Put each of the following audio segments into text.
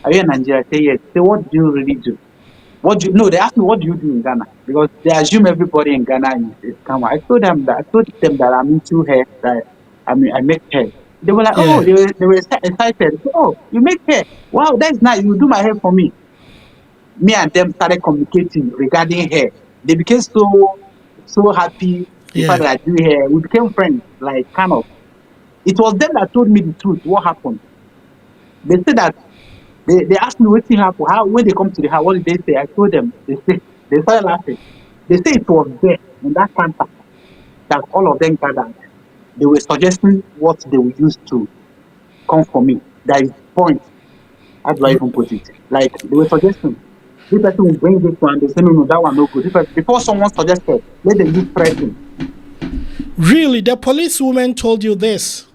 are you in Nigeria? I say yes. Say, what do you really do? What do you no? They asked me, what do you do in Ghana? Because they assume everybody in Ghana is scammer. I told them that I'm into hair. That I make hair. They were like, oh, Yeah. they were excited. Oh, you make hair? Wow, that's nice. You do my hair for me. Me and them started communicating regarding hair. They became so happy the fact Yeah. that I do hair. We became friends, like kind of. It was them that told me the truth. What happened? They said that they asked me what happened. How when they come to the house, what did they say? I told them. They started laughing. They say it was there in that counter that all of them gathered. They were suggesting what they would use to come for me. That is point. How do I even put it? Like they were suggesting. This person will bring this one. They say no, no, that one no good. Before someone suggested, let them use pressing. Really, the policewoman told you this?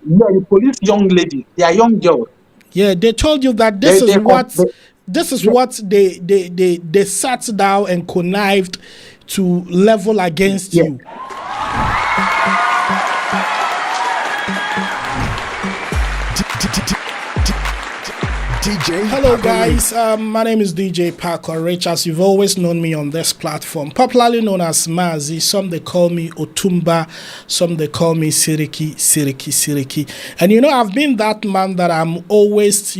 Yeah, the police young ladies, they are young girls. Yeah, they told you that They this is they, what they, this is they what they sat down and connived to level against yeah. you. DJ Hello, Paco guys. My name is DJ Paco Rich, as you've always known me on this platform, popularly known as Mazi. Some they call me Otumba, some they call me Siriki. And I've been that man that I'm always,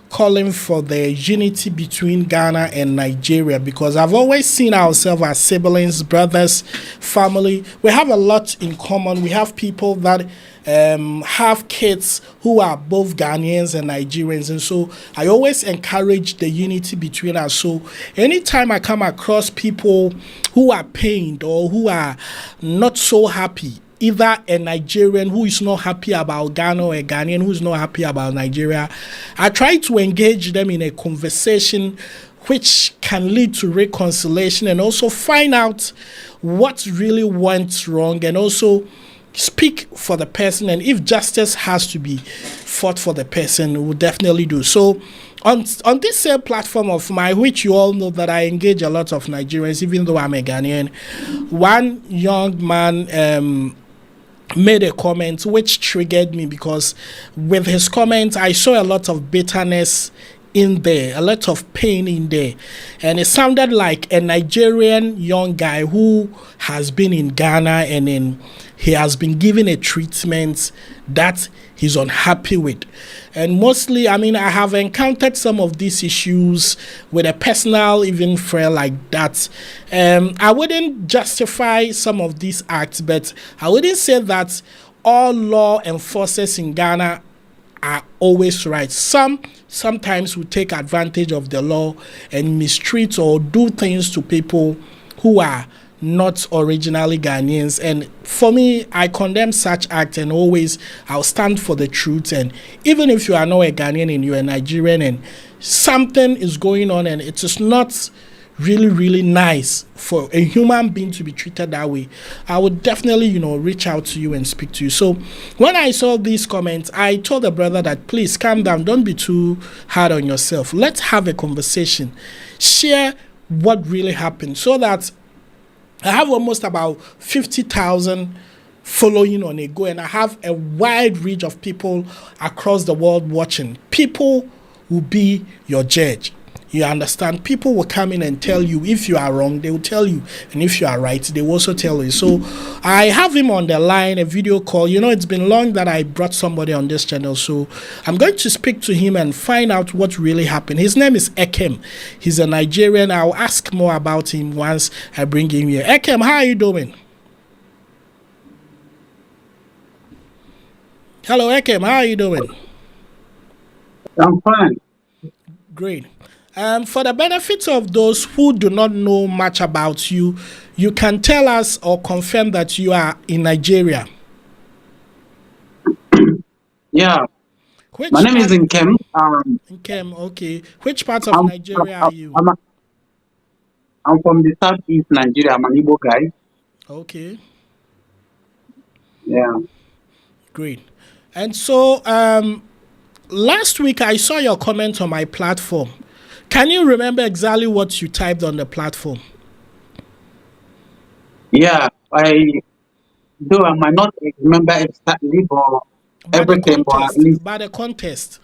calling for the unity between Ghana and Nigeria, because I've always seen ourselves as siblings, brothers, family. We have a lot in common. We have people that have kids who are both Ghanaians and Nigerians, and so I always encourage the unity between us. So anytime I come across people who are pained or who are not so happy, either a Nigerian who is not happy about Ghana or a Ghanaian who is not happy about Nigeria, I try to engage them in a conversation which can lead to reconciliation, and also find out what really went wrong, and also speak for the person. And if justice has to be fought for the person, we'll definitely do so. On this same platform of mine, which you all know that I engage a lot of Nigerians, even though I'm a Ghanaian, one young man made a comment which triggered me, because with his comment I saw a lot of bitterness in there, a lot of pain in there, and it sounded like a Nigerian young guy who has been in Ghana, and then he has been given a treatment that he's unhappy with. And mostly, I have encountered some of these issues with a personal, even friend like that. I wouldn't justify some of these acts, but I wouldn't say that all law enforcers in Ghana are always right. Sometimes will take advantage of the law and mistreat or do things to people who are not originally Ghanaians. And for me, I condemn such acts, and always I'll stand for the truth. And even if you are not a Ghanaian and you're a Nigerian and something is going on and it is not really nice for a human being to be treated that way, I would definitely reach out to you and speak to you. So when I saw these comments, I told the brother that please calm down, don't be too hard on yourself, let's have a conversation, share what really happened, so that I have almost about 50,000 following on a go, and I have a wide range of people across the world watching. People will be your judge. You understand? People will come in and tell you if you are wrong, they will tell you, and if you are right, they will also tell you. So I have him on the line, a video call. It's been long that I brought somebody on this channel, so I'm going to speak to him and find out what really happened. His name is Nkem. He's a Nigerian. I'll ask more about him once I bring him here. Nkem, how are you doing? Hello, Nkem, how are you doing? I'm fine. Great. For the benefit of those who do not know much about you, you can tell us or confirm that you are in Nigeria. Yeah. My Which name is part? Nkem. Nkem, okay. Which part of I'm, Nigeria are I'm, you? I'm, I'm from the southeast Nigeria. I'm an Igbo guy. Okay, Yeah. great. And so, last week I saw your comment on my platform. Can you remember exactly what you typed on the platform? Yeah. Though I might not remember exactly, but By the everything, but at contest, least, by the contest.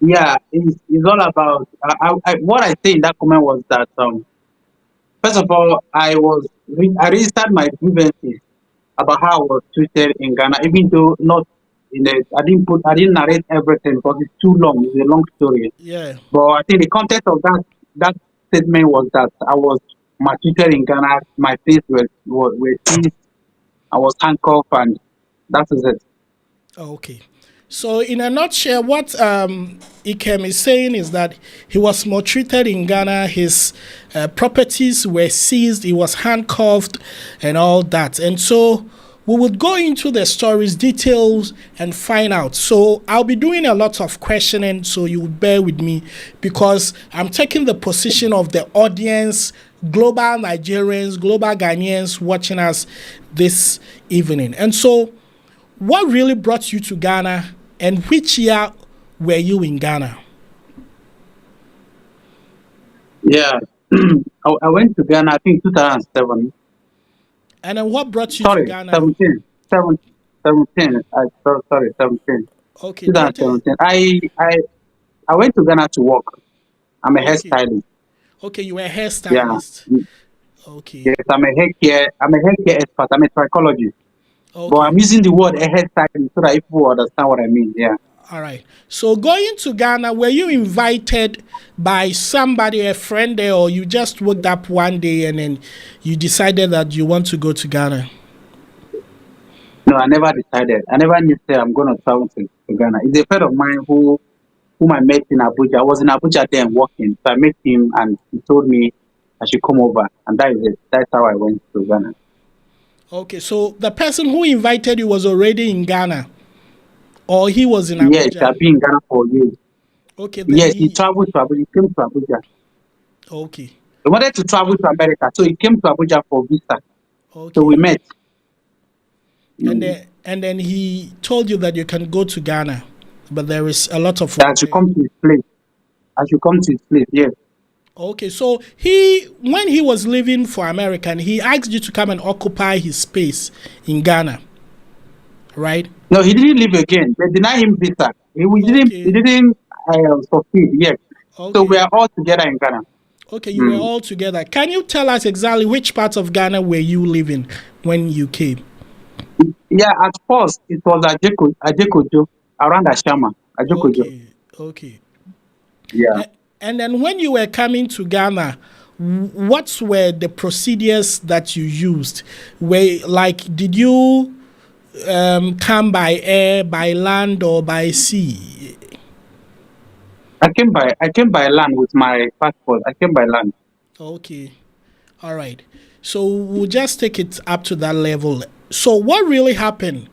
Yeah, it's all about. What I say in that comment was that first of all, I registered my grievances about how I was treated in Ghana, even though not in a, I didn't narrate everything because it's too long. It's a long story. Yeah. But I think the context of that statement was that I was maltreated in Ghana. My face were seized. I was handcuffed, and that is it. Okay. So, in a nutshell, what Nkem is saying is that he was maltreated in Ghana. His properties were seized. He was handcuffed, and all that. And so, we would go into the stories, details, and find out. So, I'll be doing a lot of questioning. So, you would bear with me because I'm taking the position of the audience, global Nigerians, global Ghanaians watching us this evening. And so, what really brought you to Ghana, and which year were you in Ghana? Yeah, I went to Ghana. I think 2007. And then what brought you to Sorry, Ghana? 17. 17. Sorry, 17. Okay, 20. 2017. I went to Ghana to work. I'm a Okay, hairstylist. okay, you were a Yeah. hairstylist. Okay, Yes, I'm a haircare expert. I'm a psychologist. But okay, I'm using the word a hairstylist so that people will understand what I mean. Yeah. all right. So going to Ghana, were you invited by somebody, a friend there, or you just woke up one day and then you decided that you want to go to Ghana? No, I never decided. I never knew say I'm gonna travel to Ghana. It's a friend of mine whom I met in Abuja. I was in Abuja then working. So I met him and he told me I should come over, and that is it. That's how I went to Ghana. Okay, so the person who invited you was already in Ghana, or he was in Yes, Abuja? I've been in Ghana for years. Okay, then Yes, he he. traveled to Abuja. He came to Abuja. Okay, He wanted to travel to America, so he came to Abuja for visa. So we okay. met. and Mm. then he told you that you can go to Ghana, but there is a lot of That I work should there. come to his place. I should come to his place. Yes. Okay, so he when he was leaving for America, and he asked you to come and occupy his space in Ghana, right? No, he didn't leave again. They denied him visa. He didn't. He Okay, didn't succeed yet. So we okay, are all together in Ghana. okay. You were Mm. all together. Can you tell us exactly which part of Ghana were you living when you came? Yeah, at first it was Ajekojo around Ashama. Ajekojo. Okay, okay. Yeah. And then when you were coming to Ghana, what were the procedures that you used? Did you come by air, by land, or by sea? I came by land with my passport. I came by land. Okay, all right. So we'll just take it up to that level. So what really happened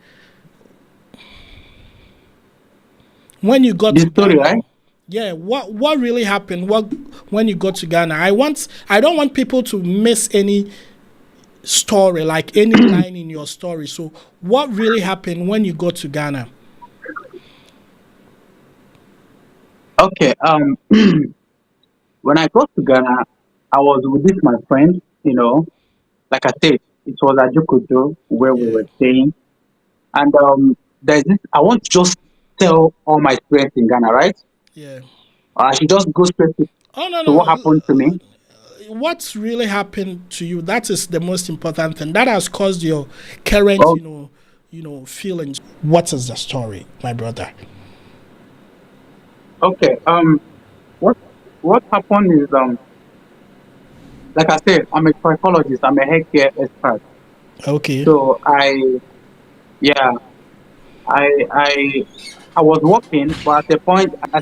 when you got The to story, Ghana? right? Yeah, what really happened? What when you got to Ghana? I don't want people to miss any story, like any line in your story. So what really happened when you got to Ghana? Okay. When I got to Ghana, I was with this my friend. Like I said, it was Ajokojo where we Yeah, were staying, and there's this. I want to just tell all my experience in Ghana, right? yeah. I should just go straight Oh no, to what no. happened to me. What's really happened to you? That is the most important thing. That has caused your current, Oh, feelings. What is the story, my brother? okay. What what happened is like I said, I'm a psychologist. I'm a healthcare expert. Okay, So yeah, I I I was working, but at the point I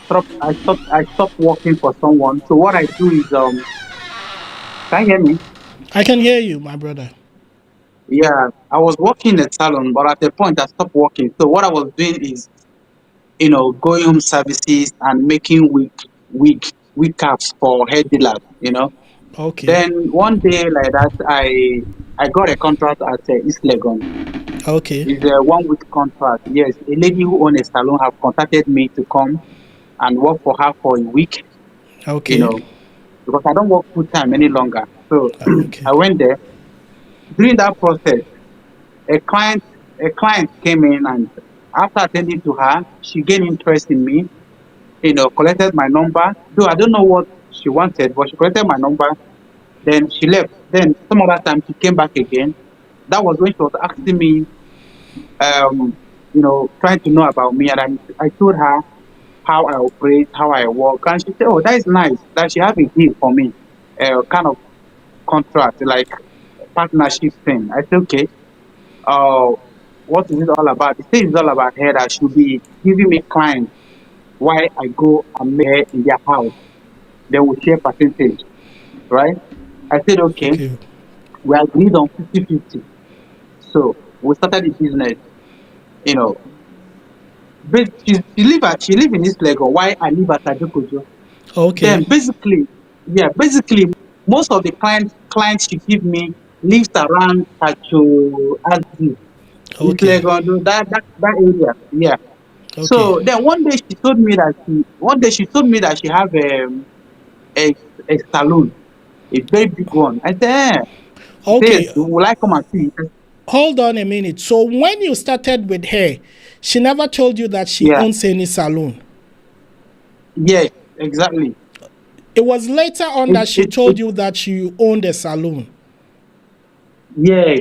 stopped working for someone. So what I do is can you hear me? I can hear you, my brother. Yeah, I was working in a salon, but at the point I stopped working. So what I was doing is going home services and making wig caps for hair dealers. Okay, Then one day like that, I got a contract at East Legon. okay, It's a 1 week contract. Yes, a lady who owns a salon have contacted me to come and work for her for a week. You okay, know, because I don't work full time any longer. So okay, I went there. During that process, a client a client came in, and after attending to her, she gained interest in me. collected my number. Though I don't know what she wanted, but she collected my number. Then she left. Then some other time she came back again. That was when she was asking me, trying to know about me, and I told her how I operate, how I work, and she said, "Oh, that is nice. That she have a deal for me, kind of contract, like partnership thing." I said, "Okay. Uh, what is it all about?" She said, "It's all about her that she'll be giving me clients while I go and meet her in their house. Then we share percentage, right?" I said, "Okay." Okay. We agreed on 50-50. So we started the business. You know, but she live in East Lagos, while I live at Ajokojo. Okay. Then basically, yeah, basically most of the clients she give me lives around Tacho Azzi, East Okay. Lagos, that area. Yeah. Okay. So then one day she told me that she have a a saloon, a very big one. I said, eh. She said, yes, Okay. will I come and see it? Hold on a minute. So when you started with her, she never told you that she Yeah, owns any salon. yes, exactly. It was later on It, that she it, it, told you that you owned a salon. yes,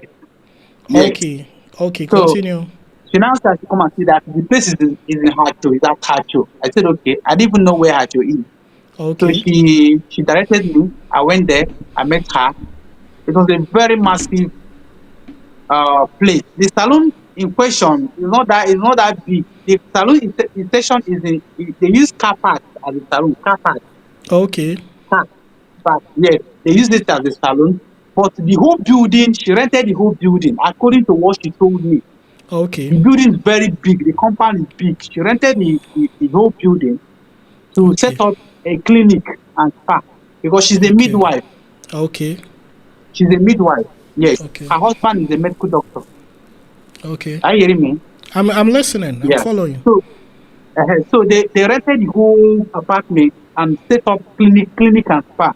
yes. Okay. Okay. So Continue. she now started to come and see that the place is in Hacho, is at Hacho. I said, okay. I didn't even know where Hacho is. So Okay. she directed me. I went there. I met her. It was a very massive place. The salon in question is not that big. The salon in session they use car park as a salon. Car park, Okay. car park. Yes, they use it as a salon. But the whole building, she rented the whole building according to what she told me. Okay. The building is very big. The compound is big. She rented the whole building to set Okay. up a clinic and spa because she's a Okay. midwife. Okay. She's a midwife. Yes. Okay. Her husband is a medical doctor. Okay. Are you hearing me? I'm listening. I'm Yeah. following. So they rented the whole apartment and set up clinic and spa.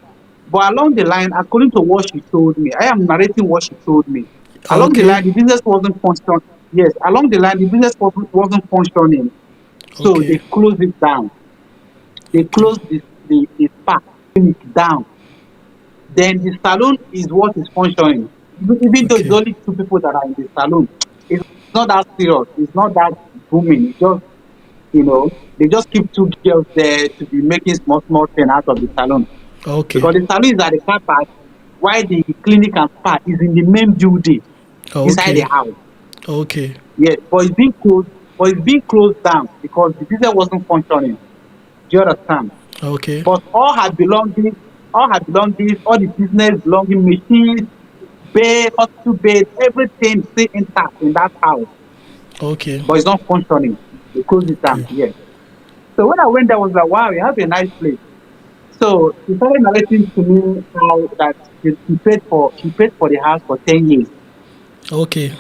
But along the line, according to what she told me, I am narrating what she told me. Along the Okay. line, the business wasn't functioning. Yes, along the line, the business wasn't functioning. So they Okay. closed it down. They Okay. closed the spa clinic down. Then the salon is what is functioning. Even though it's Okay. only two people that are in the salon, it's not that serious. It's not that booming. It's just, they just keep two girls there to be making small thing out of the salon. Okay. Because the salon is at the car park, while the clinic and spa is in the main building inside the Okay. house. Okay. Yes, but it's being closed down because the business wasn't functioning. Do you understand? Okay. But all her belongings, all the business belonging, machines, bed, hospital bed, everything still intact in that house, Okay. but it's not functioning. They closed it down. Okay. Yes. So when I went there, I was like, wow, you have a nice place. So she started narrating to me how that she paid for the house for 10 years. Okay.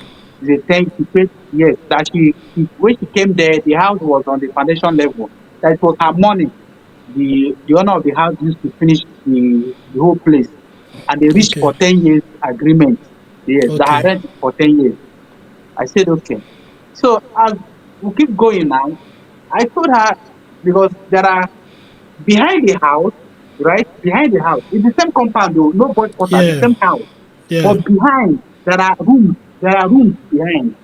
The ten she paid, yes, that she when she came there, the house was on the foundation level. That it was her money. The owner of the house used to finish the whole place, and they reached Okay. for 10 years agreement. Yes, the Okay. rent is for 10 years. I said okay. So as we keep going now, I told her because there are behind the house, right? Behind the house, it's the same compound though, no boys quarter, the Yeah. same house. Yeah. But behind there are rooms behind.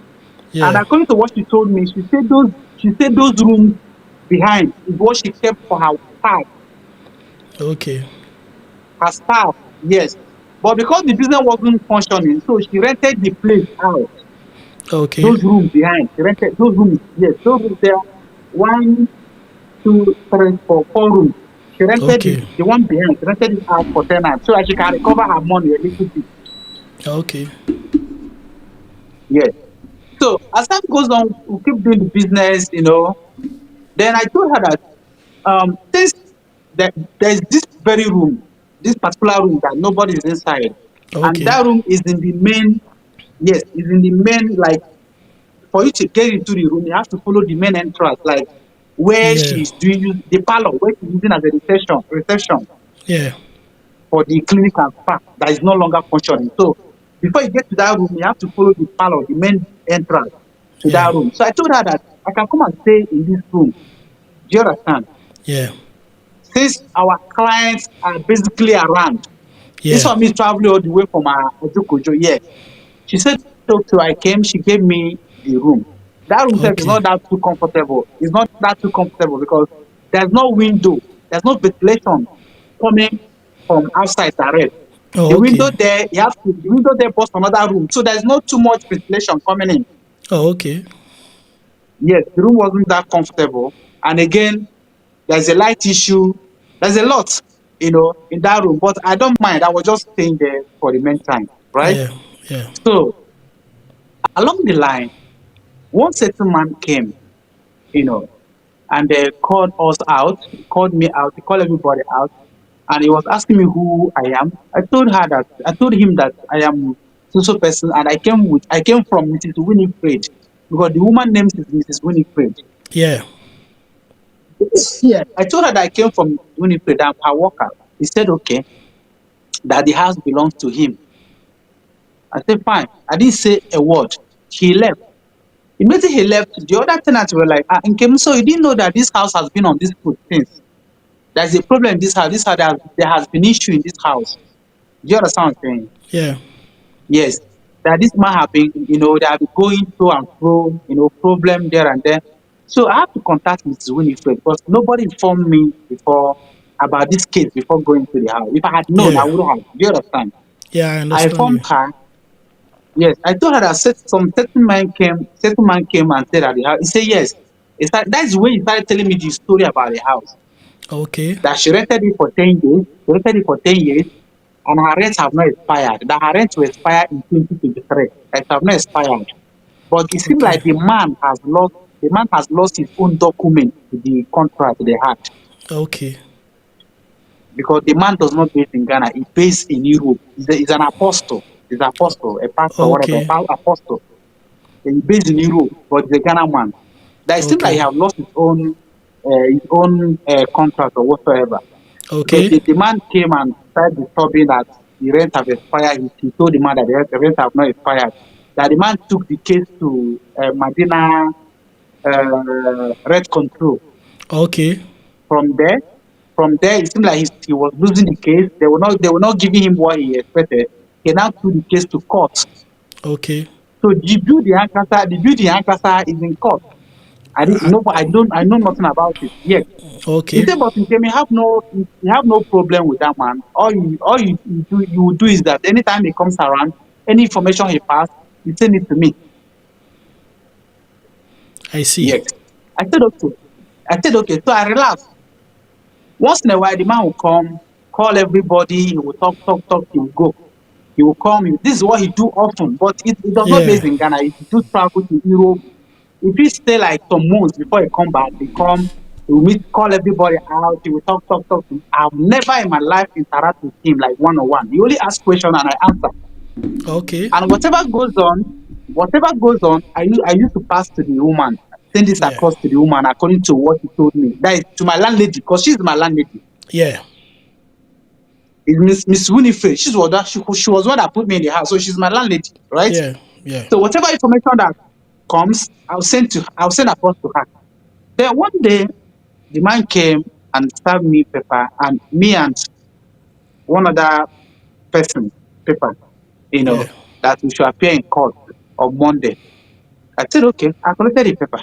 And Yeah. according to what she told me, she said those rooms behind is what she kept for staff, Okay. her staff, yes. But because the business wasn't functioning, so she rented the place out. Okay. Those rooms behind, she rented those rooms, yes, those rooms there, one, two, three, four rooms. She rented Okay. the one behind, she rented it out for tenants so that she can recover her money a little bit. Okay. Yes. So as time goes on, we keep doing the business. Then I told her that since there's this very room, this particular room that nobody is inside, and Okay. that room is in the main, yes, is in the main, like, for you to get into the room, you have to follow the main entrance, like where Yeah. she's doing the parlor, where she's using as a reception Yeah. for the clinic and spa that is no longer functioning. So before you get to that room, you have to follow the parlor, the main entrance to Yeah. that room. So I told her that I can come and stay in this room. Do you understand? Yeah. Since our clients are basically around, this Yeah. one is traveling all the way from Ojukojo. Yes. She said, okay, I came, she gave me the room. That room itself is Okay. not that too comfortable. It's not that too comfortable because there's no window, there's no ventilation coming from outside direct. Oh, The okay. window there, you have to, the window there bust another room. So there's not too much ventilation coming in. Oh, okay. Yes, the room wasn't that comfortable. And again, there's a light issue. There's a lot, in that room. But I don't mind. I was just staying there for the meantime, right? Yeah. Yeah. So along the line, one certain man came, you know, and they called us out, he called me out, he called everybody out, and he was asking me who I am. I told him that I am so person, and I came from Mrs. Winifred because the woman name is Mrs. Winifred. Yeah. Yeah, I told her that I came from Winifred, I'm her worker. He said, okay, that the house belongs to him. I said, fine. I didn't say a word. He left. Immediately he left, the other tenants were like, Nkem, so you didn't know that this house has been on this foot since. There's a problem in this house. This house, there has been issue in this house. Do you understand what I'm saying? Yeah. Yes. That this man have been, they have been going to and fro, problem there and there. So I have to contact Mrs. Winifred because nobody informed me before about this case before going to the house. If I had known, I Yeah. would have. Do you understand? Yeah. I I understand informed you. her. Yes, I told her that certain man came and said at the house. He said yes. That's when he started telling me the story about the house. Okay. That she rented it for 10 years, and her rent have not expired. That her rent will expire in 2023. It have not expired. But it seems Okay. like the man has lost his own document to the contract they had. Okay. Because the man does not base in Ghana, he based in Europe. He's an apostle. He's an apostle, a pastor, whatever, Okay. apostle. He's based in Europe, but he's a Ghana man. That it seems like Okay. he have lost his own contract or whatsoever. Because Okay. the man came and started disturbing that the rent have expired. He told the man that the rent have not expired. That the man took the case to Medina rent control. Okay. From there, it seemed like he was losing the case. They were not giving him what he expected. He now took the case to court. Okay. So the bill the Ankasa is in court. I didn't know, but I know nothing about it. Yes. He Okay. said, but Nkem, you have no problem with that man. All you do is that anytime he comes around, any information he pass, you send it to me. I see. Yes. I said okay. So I relaxed. Once in a while, the man will come, call everybody, he will talk, talk, talk, he will go. He will come. This is what he do often, but it does not Yeah. base in Ghana. If he do travel to Europe, if he stay like some months before he come back, he will meet, call everybody out, he will talk, talk, talk. I've never in my life interact with him like one on one. He only ask question and I answer. Okay. And whatever goes on, I used to pass to the woman, send this Yeah. across to the woman according to what he told me. That is to my landlady, because she's my landlady. Yeah. It's Miss Winifred. She was one that put me in the house, so she's my landlady, right? Yeah. Yeah. So whatever information that comes, I'll send across to her. Then one day, the man came and served me paper, and me and one other person paper, you know, Yeah. that we should appear in court on Monday. I said, okay, I collected the paper.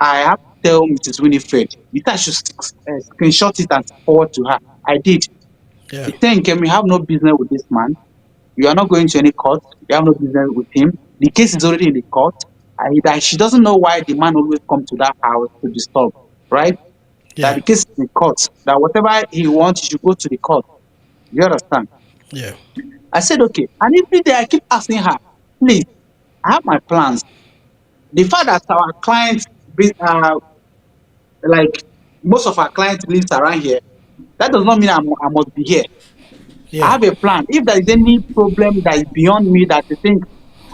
I have to tell Mrs. Winifred, you guys should screenshot it and forward to her. I did. Yeah. He said, Nkem, you have no business with this man. You are not going to any court. You have no business with him. The case is already in the court. That she doesn't know why the man always come to that house to disturb, right? That Yeah. the case is in the court. That whatever he wants, he should go to the court. You understand? Yeah. I said, okay. And every day I keep asking her, please, I have my plans. The fact that our clients, like most of our clients lives around here, that does not mean I must be here. I Yeah. have a plan. If there is any problem that is beyond me that they think,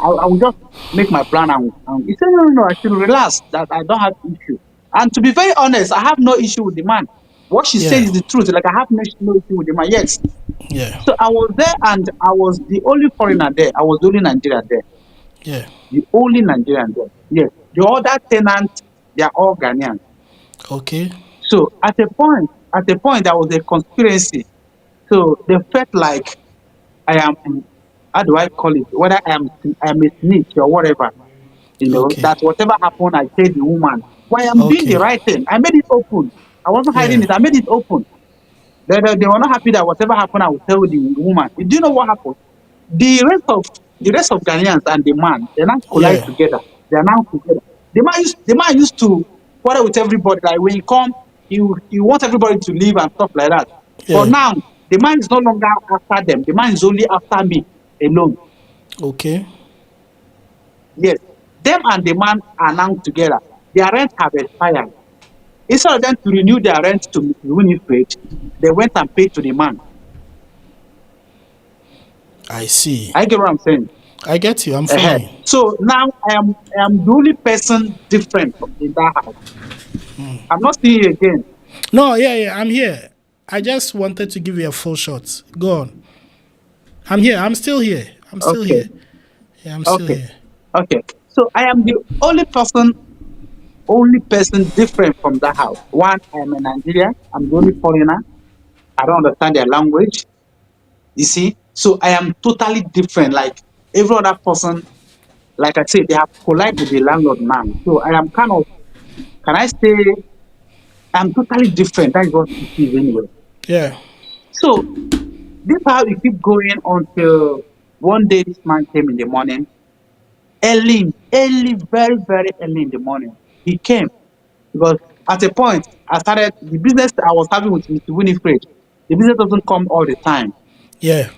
I will just make my plan. And he said, no, no, no, I should relax, that I don't have issue. And to be very honest, I have no issue with the man. What she said Yeah. is the truth. Like, I have no issue with the man. Yes. Yeah. So I was there and I was the only foreigner there. I was the only Nigerian there. Yeah. The only Nigerian there. Yes. The other tenants, they are all Ghanaians. Okay. So at a point, there was a conspiracy. So they felt like I am, how do I call it? Whether I am a snitch or whatever, Okay. that whatever happened, I tell the woman. Why I'm doing the Okay. right thing. I made it open. I wasn't hiding Yeah. it. I made it open. They were not happy that whatever happened, I would tell the woman. Do you know what happened? The rest of Ghanaians and the man, they now collide Yeah. together. They are now together. The man used to quarrel with everybody. Like when he come, he wants everybody to leave and stuff like that. But Yeah. now the man is no longer after them. The man is only after me alone. Okay. Yes. Them and the man are now together. Their rent have expired. Instead of them to renew their rent to Mrs. Winifred, they went and paid to the man. I see. I get what I'm saying. I get you. I'm uh following. So now I am the only person different in that house. I'm not seeing you again. No, yeah, yeah. I'm here. I just wanted to give you a full shot. Go on. I'm here. I'm still here. I'm still Okay, here. Yeah, I'm still okay, here. okay. So I am the only person different from that house. One, I am a Nigerian. I'm the only foreigner. I don't understand their language. You see, so I am totally different. Like every other person, like I said, they have collided with the landlord now. So I am kind of, can I say, I'm totally different. That is what it is anyway. Yeah. So this how it keep going until one day this man came in the morning, early, very, very early in the morning. He came because at a point I started the business I was having with Mr. Winifred. The business doesn't come all the time. Yeah.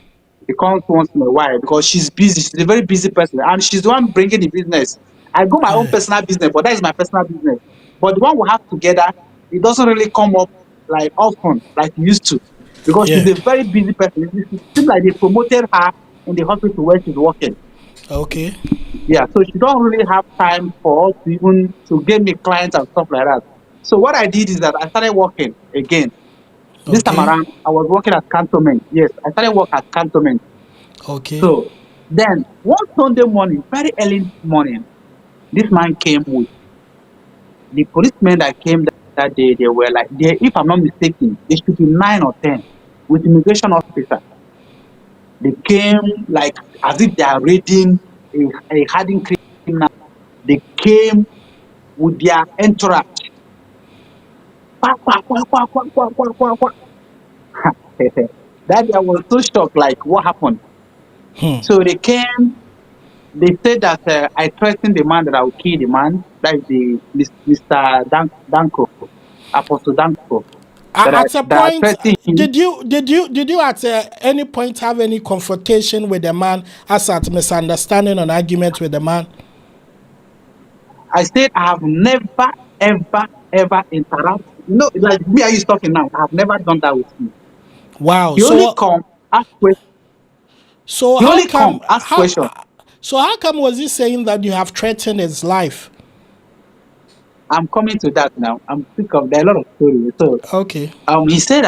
It comes once in a while because she's busy. She's a very busy person, and she's the one bringing the business. I go my own Yeah. personal business, but that is my personal business. But the one we have together, it doesn't really come up like often like it used to, because she's Yeah. a very busy person. It seems like they promoted her in the hospital where she's working. Okay. Yeah, so she don't really have time for us to even to get me clients and stuff like that. So what I did is that I started working again. This time Okay. around, I was working at cantonment. Yes, I started work at cantonment. Okay. So then one Sunday morning, very early morning, this man came with the policemen that came that day. They were like, if I'm not mistaken, they should be 9 or 10 with immigration officer. They came like as if they are raiding a hardened criminal. They came with their entourage. Quack, quack, quack, quack, quack, quack, quack, quack, quack. That day I was so shocked, like what happened? So they came. They said that I threatened the man that I would kill the man. That is Mr. Danko, Apostle Danko. At a That I point, threatened him. did you at any point have any confrontation with the man, as at misunderstanding or argument with the man? I said I have never, ever interacted. No, like me and you talking now. I have never done that with him. Wow. He only come ask question. So He how only come come ask question. how come was he saying that you have threatened his life? I'm coming to that now. I'm sick of there are a lot of stories. So Okay. he said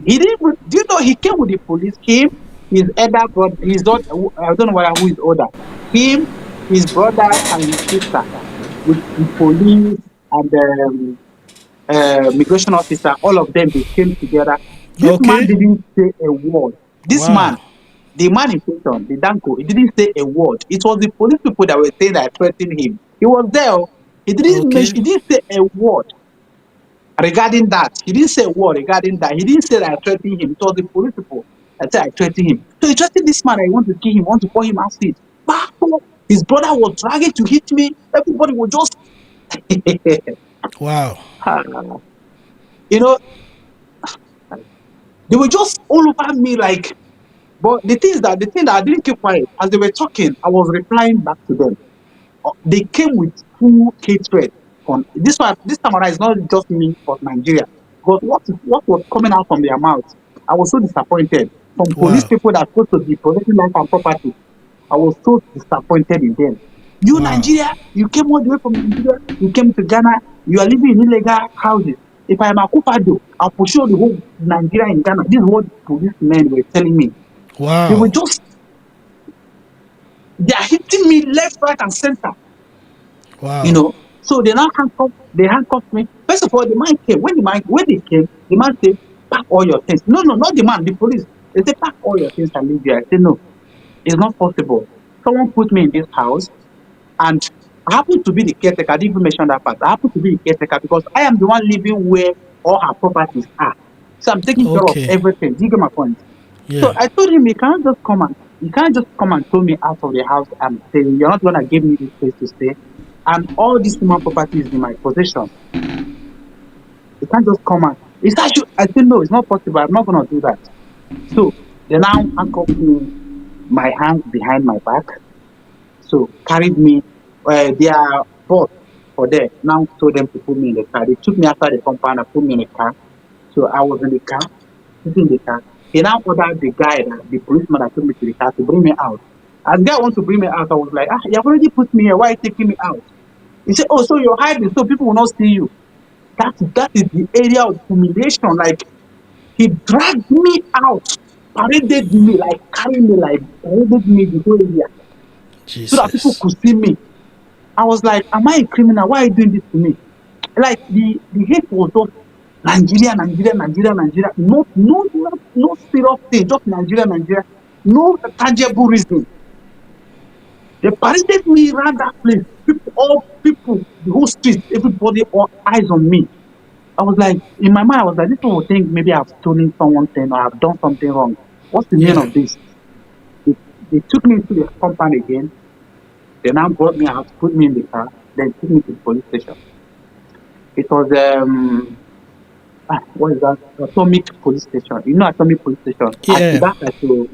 he didn't do you know he came with the police, him, his elder brother, his daughter, I don't know who is older. Him, his brother and his sister with the police and the migration officer, all of them they came together. This man Okay. didn't say a word. This man, Wow. the man in question, the Danko, he didn't say a word. It was the police people that were saying that I threatened him. He was there. He didn't Okay. mention, he didn't say a word regarding that. He didn't say a word regarding that. He didn't say that I threatened him. It was the police people that said I threatened him. So he threatened this man. I want to kill him. Want to pour him acid. His brother was dragging to hit me. Everybody was just, Wow. you know, they were just all over me like. But the thing that I didn't keep quiet as they were talking, I was replying back to them. They came with full hatred. On this time around, it's not just me but Nigeria. Because what was coming out from their mouths, I was so disappointed. From police Wow. people that are supposed to be protecting life and property, I was so disappointed in them. You Wow. Nigeria, you came all the way from Nigeria, you came to Ghana, you are living in illegal houses. If I am a Akufado, I'll pursue the whole Nigeria in Ghana. This is what policemen were telling me. They were Wow. just they are hitting me left, right, and center. You Wow. know. So they handcuffed me. First of all, the man came. When they came, the man said, pack all your things. No, no, not the man, the police. They said, pack all your things and leave here. I said, no, it's not possible. Someone put me in this house, and I happen to be the caretaker. I didn't even mention that part. I happen to be the caretaker because I am the one living where all her properties are. So I'm taking care of Okay. everything. Do you get my point? So Yeah. I told him, you can't just come and throw me out of the house and say, you're not gonna give me this place to stay. And all this human property is in my possession. You can't just come and I said, no, it's not possible. I'm not gonna do that. So they now handcuffed me, my hands behind my back. So carried me, their boss for there now told them to put me in the car. They took me outside the compound and put me in the car. So I was in the car, sitting in the car. He now ordered the policeman that took me to the car to bring me out. As the guy wants to bring me out, I was like, you have already put me here. Why are you taking me out? He said, oh, so you're hiding so people will not see you. That is the area of humiliation. Like, he dragged me out, paraded me, like carried me, like paraded me the whole area so that people Jesus. could see me. I was like, am I a criminal? Why are you doing this to me? Like the hate was just Nigeria, Nigeria, Nigeria, Nigeria. No serious thing, just Nigeria, Nigeria. No tangible reason. They paraded me around that place. All people, the whole street, everybody, all eyes on me. I was like, in my mind, I was like, this people will think maybe I've stolen someone's thing or I've done something wrong. What's the meaning Yeah. of this? They, they took me to the compound again. They now brought me out, put me in the car, then took me to the police station. It was what is that? Atomic police station. You know Atomic police station. At the Yeah. back, I to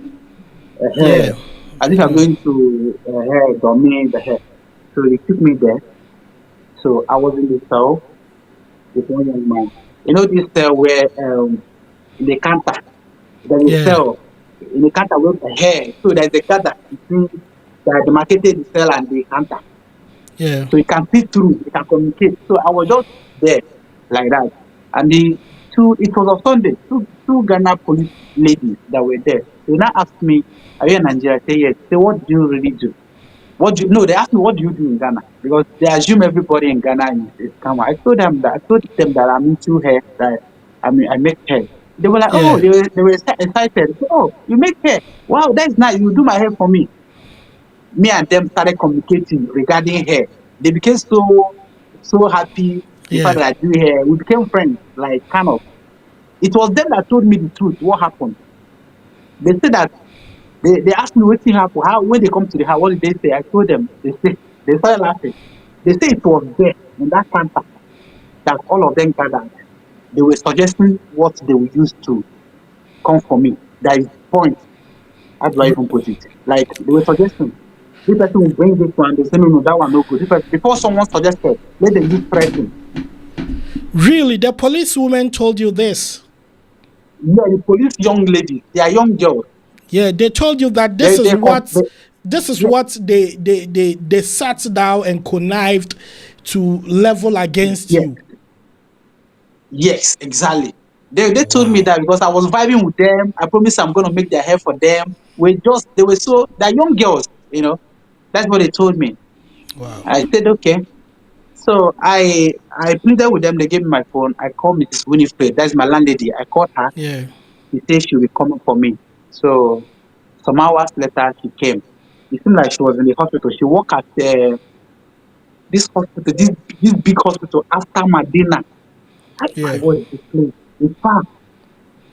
Yeah. as if I'm going to domain the hair. So they took me there. So I was in the cell with one young man. You know this cell where in the counter there is Yeah. cell in the counter with the hair. So there's a counter between the marketed cell and the counter. Yeah. So you can see through, you can communicate. So I was just there like that. And it was a Sunday, two Ghana police ladies that were there. They now asked me, are you in Nigeria? I say yes. Say, what do you really do? No, they asked me, what do you do in Ghana? Because they assume everybody in Ghana is Kama. I told them that I'm into hair, that I make hair. They were like, oh, Yeah. they were excited. They said, oh, you make hair. Wow, that's nice. You do my hair for me. Me and them started communicating regarding hair. They became so happy the fact Yeah. that I do hair. We became friends, like kind of. It was them that told me the truth, what happened. They said that they asked me what happened. How when they come to the house, what did they say? I told them. They started laughing. They say it was there in that counter that all of them gathered. They were suggesting what they would use to come for me. That is the point. How do I even put it? Like they were suggesting. This person will bring this one. They say no, no, that one no good. Before someone suggested, let them use threatening. Really, the policewoman told you this? Yeah, the police young ladies, they are young girls. Yeah, they told you that They this is they, com- what they this is yeah, what they sat down and connived to level against yeah, you. yes, exactly. They told me Wow. that because I was vibing with them. I promised I'm gonna make their hair for them. They were they're young girls. That's what they told me. Wow. I said okay. So I pleaded with them. They gave me my phone. I called Mrs. Winifred. That's my landlady. I called her. Yeah. She said she will be coming for me. So some hours later, she came. It seemed like she was in the hospital. She worked at this hospital, this big hospital after Medina. How far Yeah. was this place? It's far.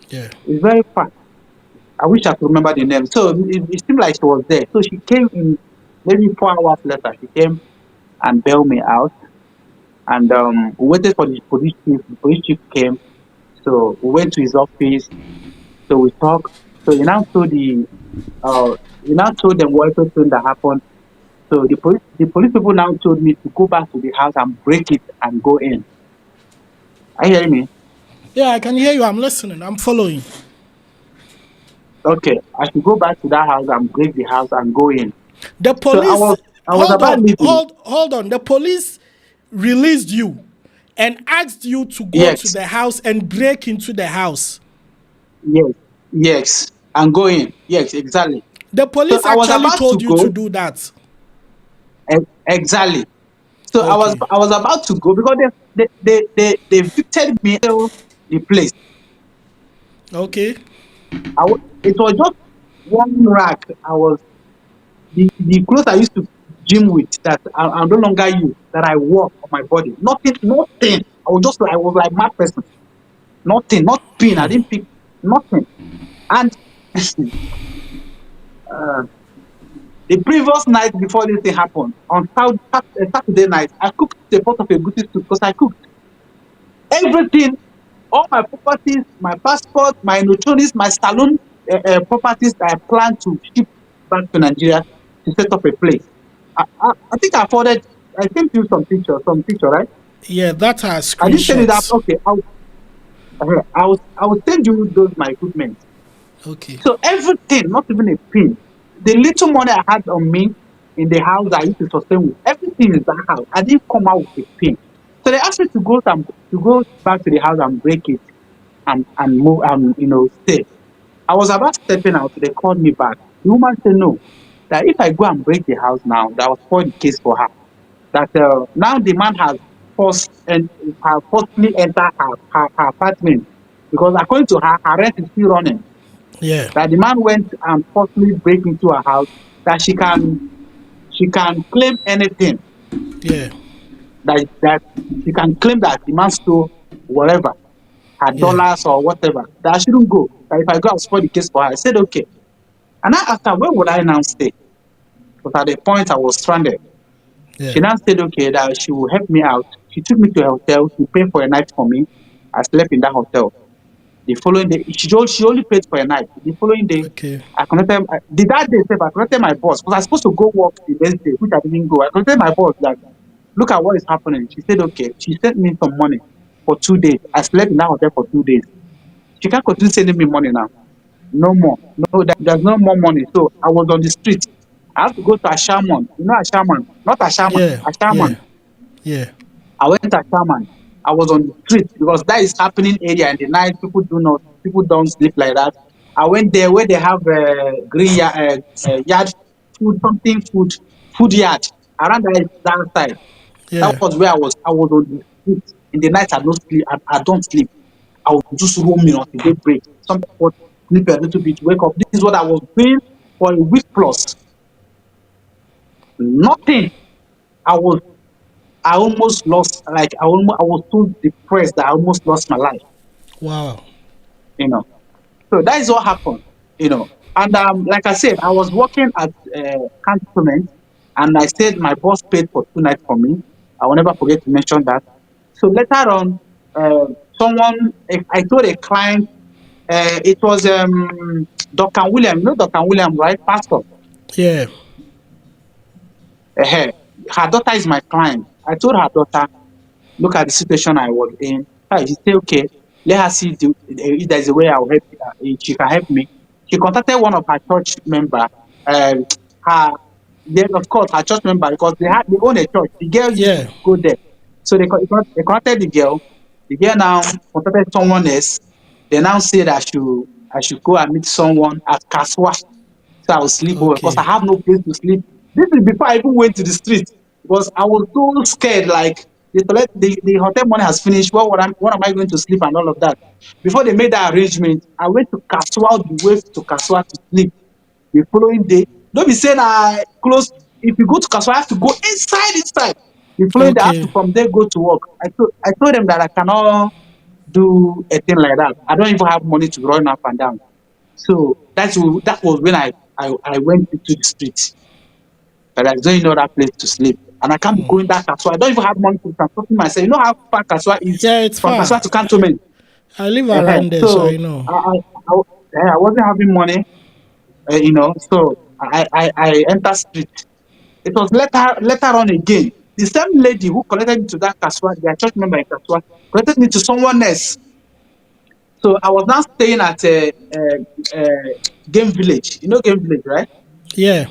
Yeah. It's very far. I wish I could remember the name. So it seemed like she was there. So she came in maybe 4 hours later. She came and bailed me out. And we waited for the police chief. The police chief came. So we went to his office. So we talked. So he now told them what everything that happened. So the police people now told me to go back to the house and break it and go in. Are you hearing me? Yeah, I can hear you. I'm listening. I'm following. Okay, I should go back to that house and break the house and go in. The So I police, was I was hold about on, leaving. hold on. The police released you and asked you to go to Yes, the house and break into the house. yes, yes, and go in. Yes, exactly. The So police I was actually about to told you to go. do that. Exactly. So Okay. I was about to go because they evicted me to the place. Okay. It was just one rack. I was the clothes I used to gym with that I no longer use that I wore on my body. Nothing, nothing. I was like mad person. Nothing, not pin. I didn't pick nothing. And uh, the previous night before this thing happened, on Saturday night, I cooked a pot of egusi soup because I cooked everything, all my properties, my passport, my electronics, my salon properties that I plan to ship back to Nigeria to set up a place. I think I forwarded, I sent you some picture, right? Yeah, that are I didn't tell you that, screenshots. okay, I will send you those my equipment. Okay. So everything, not even a pin. The little money I had on me in the house I used to sustain with, everything is that house. I didn't come out with a pin. So they asked me to go back to the house and break it and move stay. I was about stepping out, they called me back. The woman said no. That if I go and break the house now, that will spoil the case for her. That now the man has forcibly entered her apartment because according to her, her rent is still running. Yeah. That the man went and forcibly break into her house, that she can claim anything, Yeah. that she can claim that the man stole whatever, her Yeah. dollars or whatever, that I shouldn't go. That if I go, I'll spoil the case for her. I said, okay. And I asked her, where would I now stay? Because at the point I was stranded. Yeah. She now said, okay, that she will help me out. She took me to a hotel. She paid for a night for me. I slept in that hotel. The following day, she only paid for a night. The following day, Okay. I connected, that day, I connected my boss because I was supposed to go work the next day, which I didn't go. I connected my boss that, look at what is happening. She said, okay. She sent me some money for 2 days. I slept in that hotel for 2 days. She can't continue sending me money now. No more. No, there's no more money. So I was on the street. I have to go to Ashaman. You know Ashaman? Not Ashaman. Yeah. Yeah. Ashaman. Yeah. I went to Ashaman. I was on the street because that is happening area in the night. People don't sleep like that. I went there where they have green yard, food yard around that side. That Yeah. was where I was. I was on the street in the night. I don't sleep. I don't sleep. I was just roaming until daybreak. Sometimes sleep a little bit, wake up. This is what I was doing for a week plus. Nothing. I was. I almost lost. I was so depressed that I almost lost my life. Wow. You know. So that is what happened. You know. And like I said, I was working at cantonment, and I said my boss paid for 2 nights for me. I will never forget to mention that. So later on, I told a client. It was Dr. William, you know Dr. William, right? Pastor. Yeah. uh Her daughter is my client. I told her daughter, look at the situation I was in. She said, okay, let her see if there's a way I'll help she can help me. She contacted one of her church member, um, her, then of course her church member because they own a church. The girl used to Yeah. go there. So they contacted the girl. The girl now contacted someone else. They now said I should go and meet someone at Kaswa. So I will sleep over because I Okay. have no place to sleep. This is before I even went to the street because I was so scared. Like the hotel money has finished. What am I going to sleep and all of that? Before they made that arrangement, I went to Kaswa all the way to Kaswa to sleep. The following day, don't be saying I close. If you go to Kaswa, I have to go inside. The following day, I have to Okay. from there go to work. I told them that I cannot do a thing like that. I don't even have money to run up and down. So that was when I went into the street. But I don't know that place to sleep. And I can't be going that Kaswa. I don't even have money to transport myself. You know how far Kaswa is Yeah, it's from far. Kaswa to Cantonment. I live uh around there, so So I know. I wasn't having money, so I entered street. It was later on again. The same lady who connected me to that Kaswa, their church member in Kaswa, connected me to someone else. So I was now staying at Game Village. You know Game Village, right? Yeah.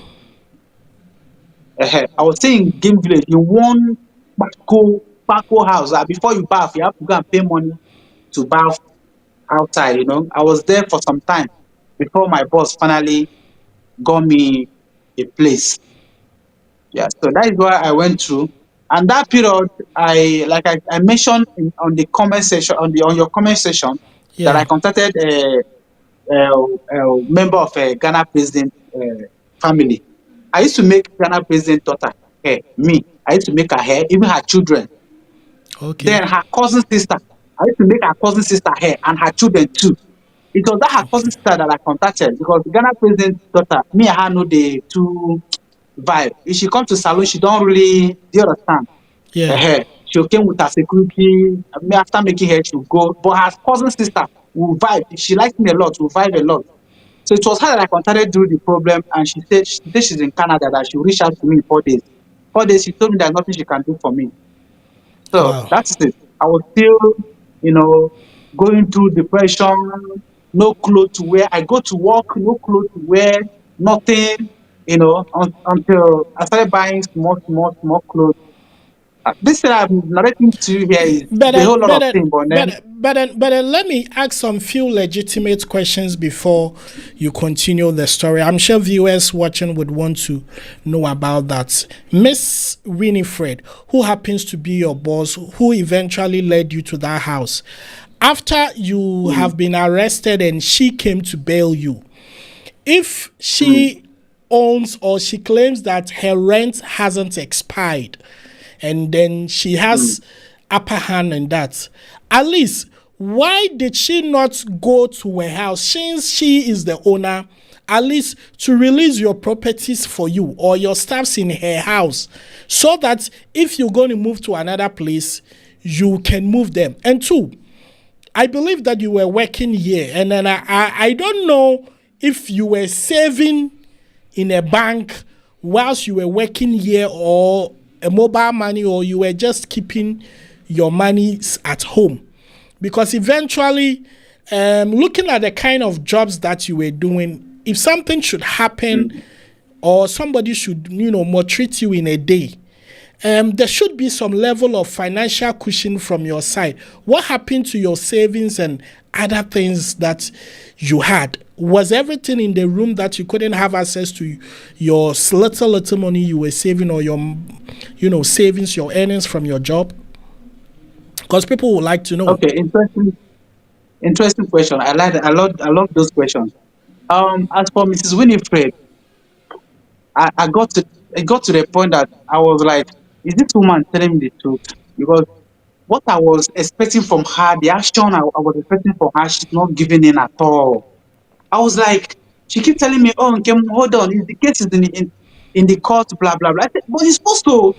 I was staying in Game Village in one Paco house. Before you bath, you have to go and pay money to bath outside. I was there for some time before my boss finally got me a place. Yeah, so that is what I went through. And that period, I mentioned on the comment section on your comment section that I Yeah. contacted a member of a Ghana president family. I used to make Ghana president daughter hair. Me, I used to make her hair, even her children. Okay. Then her cousin sister, I used to make her cousin sister hair and her children too. It was that her cousin sister that I contacted because Ghana president daughter, me and her know the two vibe. If she come to salon, she don't really, do you understand? Yeah. Her. She came with her security. After making her, she'll go. But her cousin sister will vibe. She likes me a lot, will vibe a lot. So it was her that I contacted through the problem, and she said she's in Canada, that she'll reach out to me in 4 days. 4 days, she told me there's nothing she can do for me. So Wow. that's it. I was still, you know, going through depression, no clothes to wear. I go to work, no clothes to wear, nothing, until I started buying small clothes. This thing I'm narrating to you here is But a then, whole lot but of then, things, but but then, but then, let me ask some few legitimate questions before you continue the story. I'm sure viewers watching would want to know about that. Miss Winifred, who happens to be your boss, who eventually led you to that house, after you mm, have been arrested and she came to bail you, if mm, she owns or she claims that her rent hasn't expired and then she mm, has upper hand in that, at least why did she not go to her house since she is the owner, at least to release your properties for you or your stuffs in her house, so that if you're going to move to another place you can move them? And two, I believe that you were working here, and then I don't know if you were saving in a bank whilst you were working here, or a mobile money, or you were just keeping your money at home. Because eventually, looking at the kind of jobs that you were doing, if something should happen mm. or somebody should, maltreat you in a day, there should be some level of financial cushion from your side. What happened to your savings and other things that you had? Was everything in the room that you couldn't have access to your little money you were saving, or your, savings, your earnings from your job? Because people would like to know. Okay, interesting question. I like that. I love those questions. As for Mrs. Winifred, I got to the point that I was like, is this woman telling me the truth? Because what I was expecting from her, the action I was expecting from her, she's not giving in at all. I was like, she keep telling me, "Oh, Nkem, hold on, the case is in the court, blah blah blah." I said, but it's supposed to,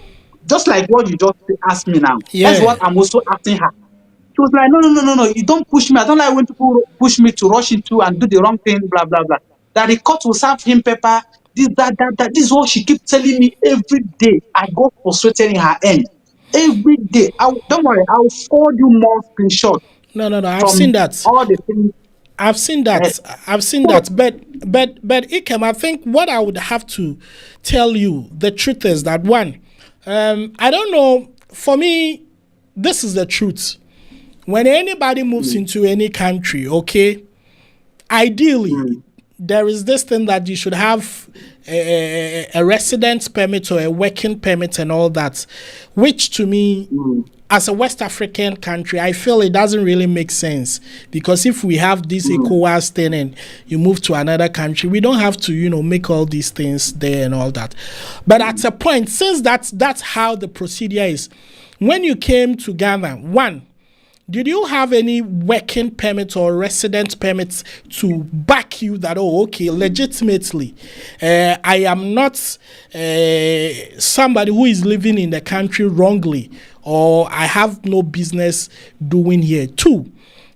just like what you just asked me now. That's Yeah. what I'm also asking her. She was like, no, you don't push me. I don't like when people push me to rush into and do the wrong thing, blah blah blah. That the court will serve him paper. This, that. This is what she keep telling me every day. I got frustrated in her end. Every day. Don't worry, I'll forward you more screenshots No. I've seen from that. all the things. I've seen Uh, that. I've seen so, that. But Ikem, I think what I would have to tell you, the truth is that one, I don't know. For me, this is the truth. When anybody moves mm, into any country, okay, ideally, mm, there is this thing that you should have a residence permit or a working permit and all that, which to me, mm, as a West African country, I feel it doesn't really make sense, because if we have this mm, ECOWAS thing and you move to another country, we don't have to, make all these things there and all that. But at a point, since that's how the procedure is, when you came to Ghana, one, did you have any working permit or resident permits to back you that, oh, okay, legitimately, I am not somebody who is living in the country wrongly, or I have no business doing here? Two,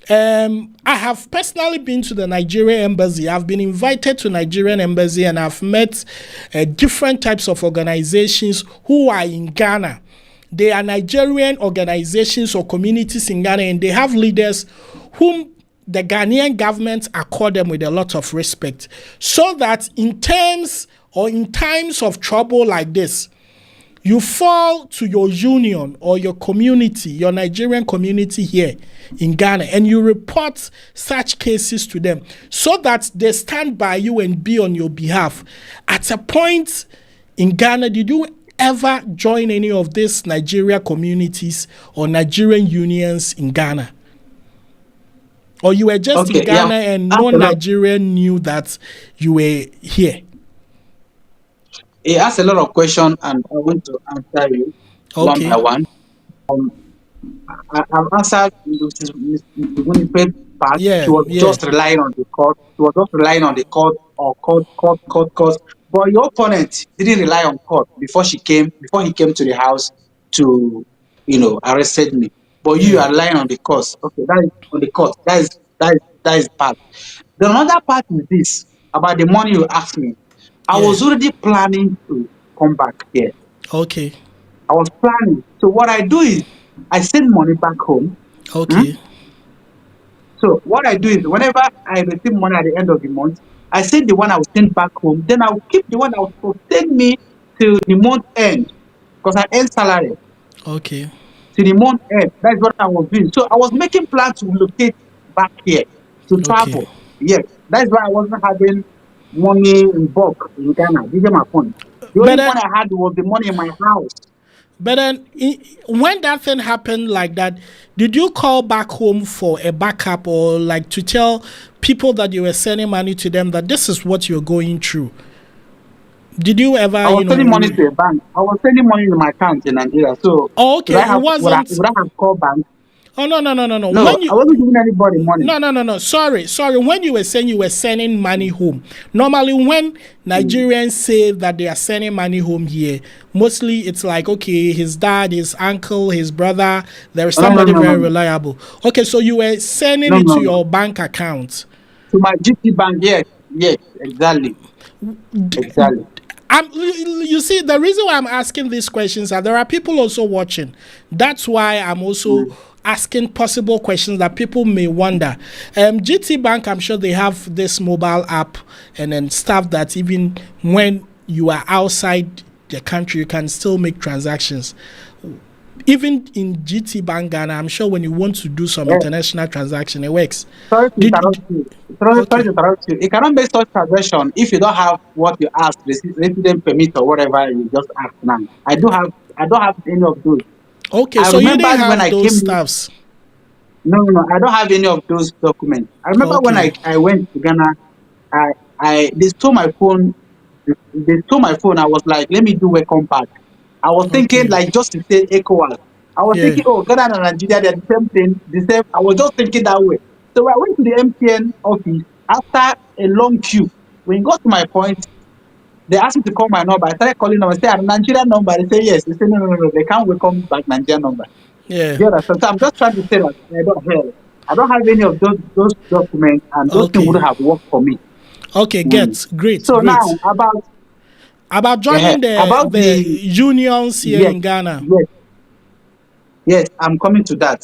I have personally been to the Nigerian embassy. I've been invited to Nigerian embassy, and I've met different types of organizations who are in Ghana. They are Nigerian organizations or communities in Ghana, and they have leaders whom the Ghanaian government accord them with a lot of respect, so that in times of trouble like this, you fall to your union or your community, your Nigerian community here in Ghana, and you report such cases to them, so that they stand by you and be on your behalf. At a point in Ghana, did you ever join any of these Nigeria communities or Nigerian unions in Ghana? Or you were just in Okay, yeah. Ghana and Asked no a lot. Nigerian knew that you were here? He asked a lot of questions, and I want to answer you one by Okay. one. Um, I've answered Mrs. Winifred's part. She Yeah, was yeah, just relying on the court. She was just relying on the court or court. But your opponent didn't rely on court before he came to the house to, arrested me. But you yeah, are relying on the court. Okay, that is on the court. That is part. The another part is this about the money you asked me. I yeah. was already planning to come back here. Okay, I was planning. So what I do is I send money back home. Hmm? okay, So what I do is whenever I receive money at the end of the month, I send the one I will send back home. Then I'll keep the one that will sustain me till the month end because I earn salary okay, till the month end. That's what I was doing. So I was making plans to relocate back here to okay. travel. Yes, that's why I wasn't having money in bulk in Ghana. This is my point. The But only then, money I had was the money in my house. when that thing happened like that, did you call back home for a backup or like to tell people that you were sending money to them that this is what you're going through? Did you I ever, was sending money to a bank. I was sending money in my account in Nigeria. So oh, should I okay, it have wasn't. would I have called bank? Oh, no, no, no, no, no. No, When I you, wasn't giving anybody money. no, no, no, no. Sorry, sorry. When you were saying you were sending money home, normally when Mm. Nigerians say that they are sending money home here, mostly it's like, okay, his dad, his uncle, his brother, there is No, no, somebody no, no, very no, reliable. Okay, so you were sending no, it no, to no. your bank account. To my GT bank, yes, yes, exactly, exactly. You see, the reason why I'm asking these questions are there are people also watching. That's why I'm also Mm. asking possible questions that people may wonder. GT Bank, I'm sure they have this mobile app and then stuff that even when you are outside the country, you can still make transactions. Even in GT Bank Ghana, I'm sure when you want to do some Yeah. international transaction, it works. Sorry to Did interrupt you. Sorry okay, to interrupt you. You cannot make such transaction if you don't have what you ask, resident permit or whatever you just asked now. I don't have any of those. okay. I So you remember didn't when have I those came. stuffs. No, no, no. I don't have any of those documents. I remember when Okay, I went to Ghana, I they stole my phone. They stole my phone. I was like, let me do welcome back. I was thinking okay, like just to say ECOWAS. I was yeah. thinking, oh, Ghana and Nigeria, they're the same thing, the same. I was just thinking that way. So I went to the MTN office after a long queue. When it got to my point, they asked me to call my number. I started calling them. I said, "I'm Nigerian number." They say yes. They say no, no, no, no. They can't welcome back Nigerian number. Yeah. Yeah, so I'm just trying to say that I don't have any of those documents, and those things Okay. would have worked for me. Okay. Mm. Get great. So now Great. about About joining about the the unions here yes, in Ghana. yes, yes, I'm coming to that.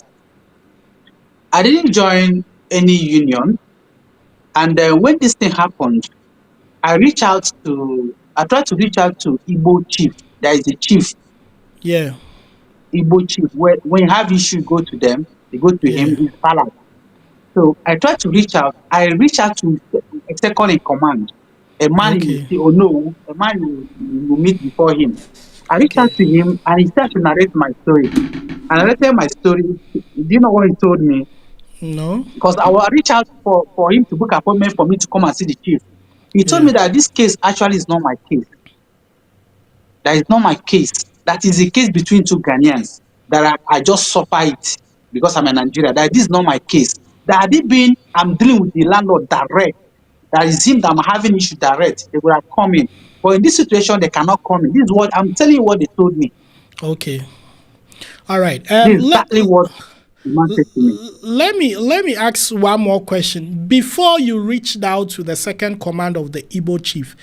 I didn't join any union, and when this thing happened, I tried to reach out to Igbo chief. There is a chief, Yeah. Igbo chief. Where when you have issue, go to them. They go to Yeah. him. He's palace. So I tried to reach out. I reached out to a second in command, a man you Okay. see or no, a man you meet before him. I reached out Okay. to him and he started to narrate my story. And I narrated my story. Do you know what he told me? No. Because I will reach out for him to book appointment for me to come and see the chief. He told Yeah. me that this case actually is not my case. That is not my case. That is a case between two Ghanaians. That I just suffer it because I'm a Nigerian. That this is not my case. That had it been I'm dealing with the landlord direct, that is him that I'm having issue direct, they would have come in. But in this situation, they cannot come in. This is what I'm telling you what they told me. Okay. All right. This is exactly what the man said to me. Let me ask one more question. Before you reached out to the second command of the Igbo chief,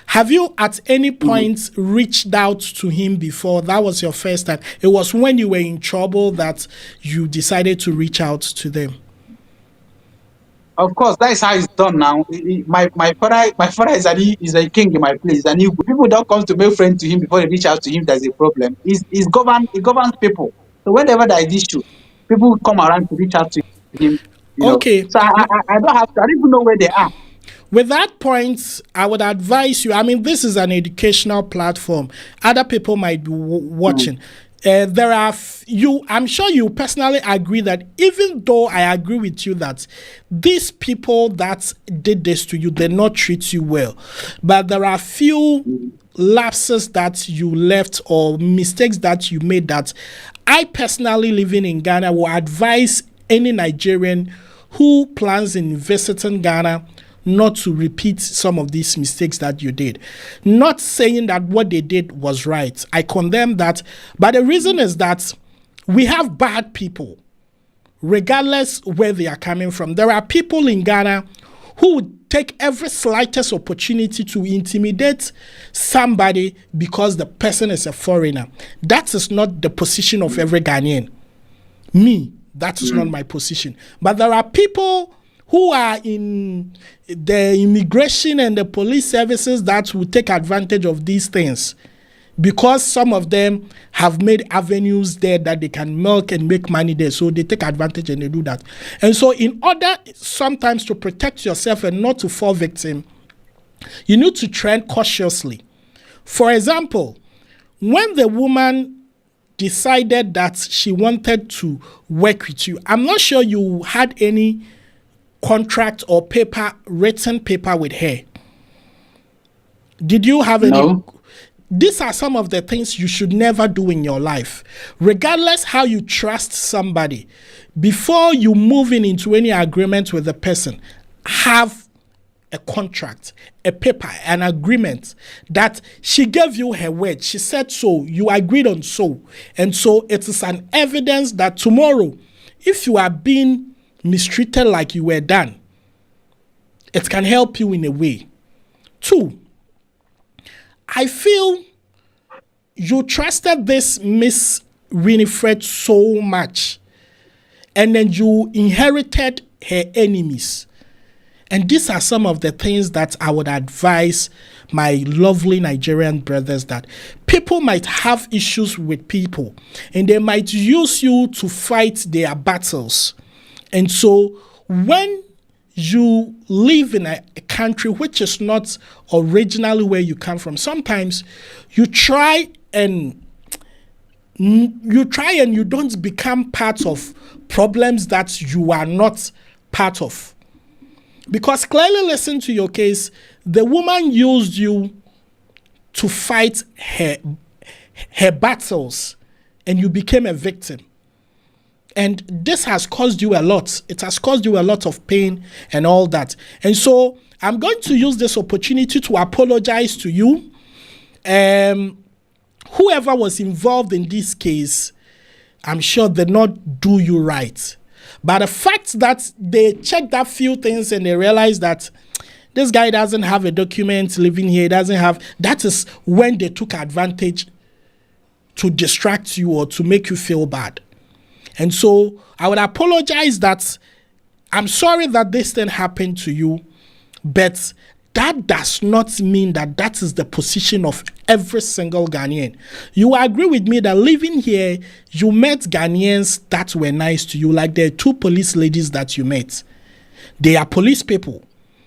have you at any Mhm. point reached out to him before? That was your first time. It was when you were in trouble that you decided to reach out to them. Of course, that is how it's done now. My father is a king in my place. He's an Igbo. People don't come to make friends to him before they reach out to him. There's a problem. He governs people. So whenever there is issue, people come around to reach out to him. Okay. So I don't have to. I don't even know where they are. With that point, I would advise you. I mean, this is an educational platform. Other people might be watching. There are you. I'm sure you personally agree that even though I agree with you that these people that did this to you, they not treat you well, but there are few lapses that you left or mistakes that you made that I personally, living in Ghana, will advise any Nigerian who plans in visiting Ghana not to repeat some of these mistakes that you did. Not saying that what they did was right. I condemn that. But the reason is that we have bad people, regardless where they are coming from. There are people in Ghana who would take every slightest opportunity to intimidate somebody because the person is a foreigner. That is not the position of every Ghanaian. Me, that is not my position. But there are people who are in the immigration and the police services that will take advantage of these things because some of them have made avenues there that they can milk and make money there. So they take advantage and they do that. And so in order sometimes to protect yourself and not to fall victim, you need to tread cautiously. For example, when the woman decided that she wanted to work with you, I'm not sure you had any contract or written paper with her. Did you have any? No. These are some of the things you should never do in your life. Regardless how you trust somebody, before you move into any agreement with the person, have a contract, a paper, an agreement that she gave you her word. She said so, you agreed on so. And so it is an evidence that tomorrow, if you are being mistreated like you were done, it can help you in a way. 2, I feel you trusted this Miss Winifred so much, and then you inherited her enemies. And these are some of the things that I would advise my lovely Nigerian brothers, that people might have issues with people and they might use you to fight their battles. And so when you live in a country which is not originally where you come from, sometimes you try and you don't become part of problems that you are not part of. Because clearly, listen to your case, the woman used you to fight her battles and you became a victim. And this has caused you a lot. It has caused you a lot of pain and all that. And so I'm going to use this opportunity to apologize to you. Whoever was involved in this case, I'm sure did not do you right. But the fact that they checked that few things and they realized that this guy doesn't have a document living here, that is when they took advantage to distract you or to make you feel bad. And so I would apologize that I'm sorry that this thing happened to you, but that does not mean that that is the position of every single Ghanaian. You agree with me that living here, you met Ghanaians that were nice to you, like the 2 police ladies that you met. They are police people.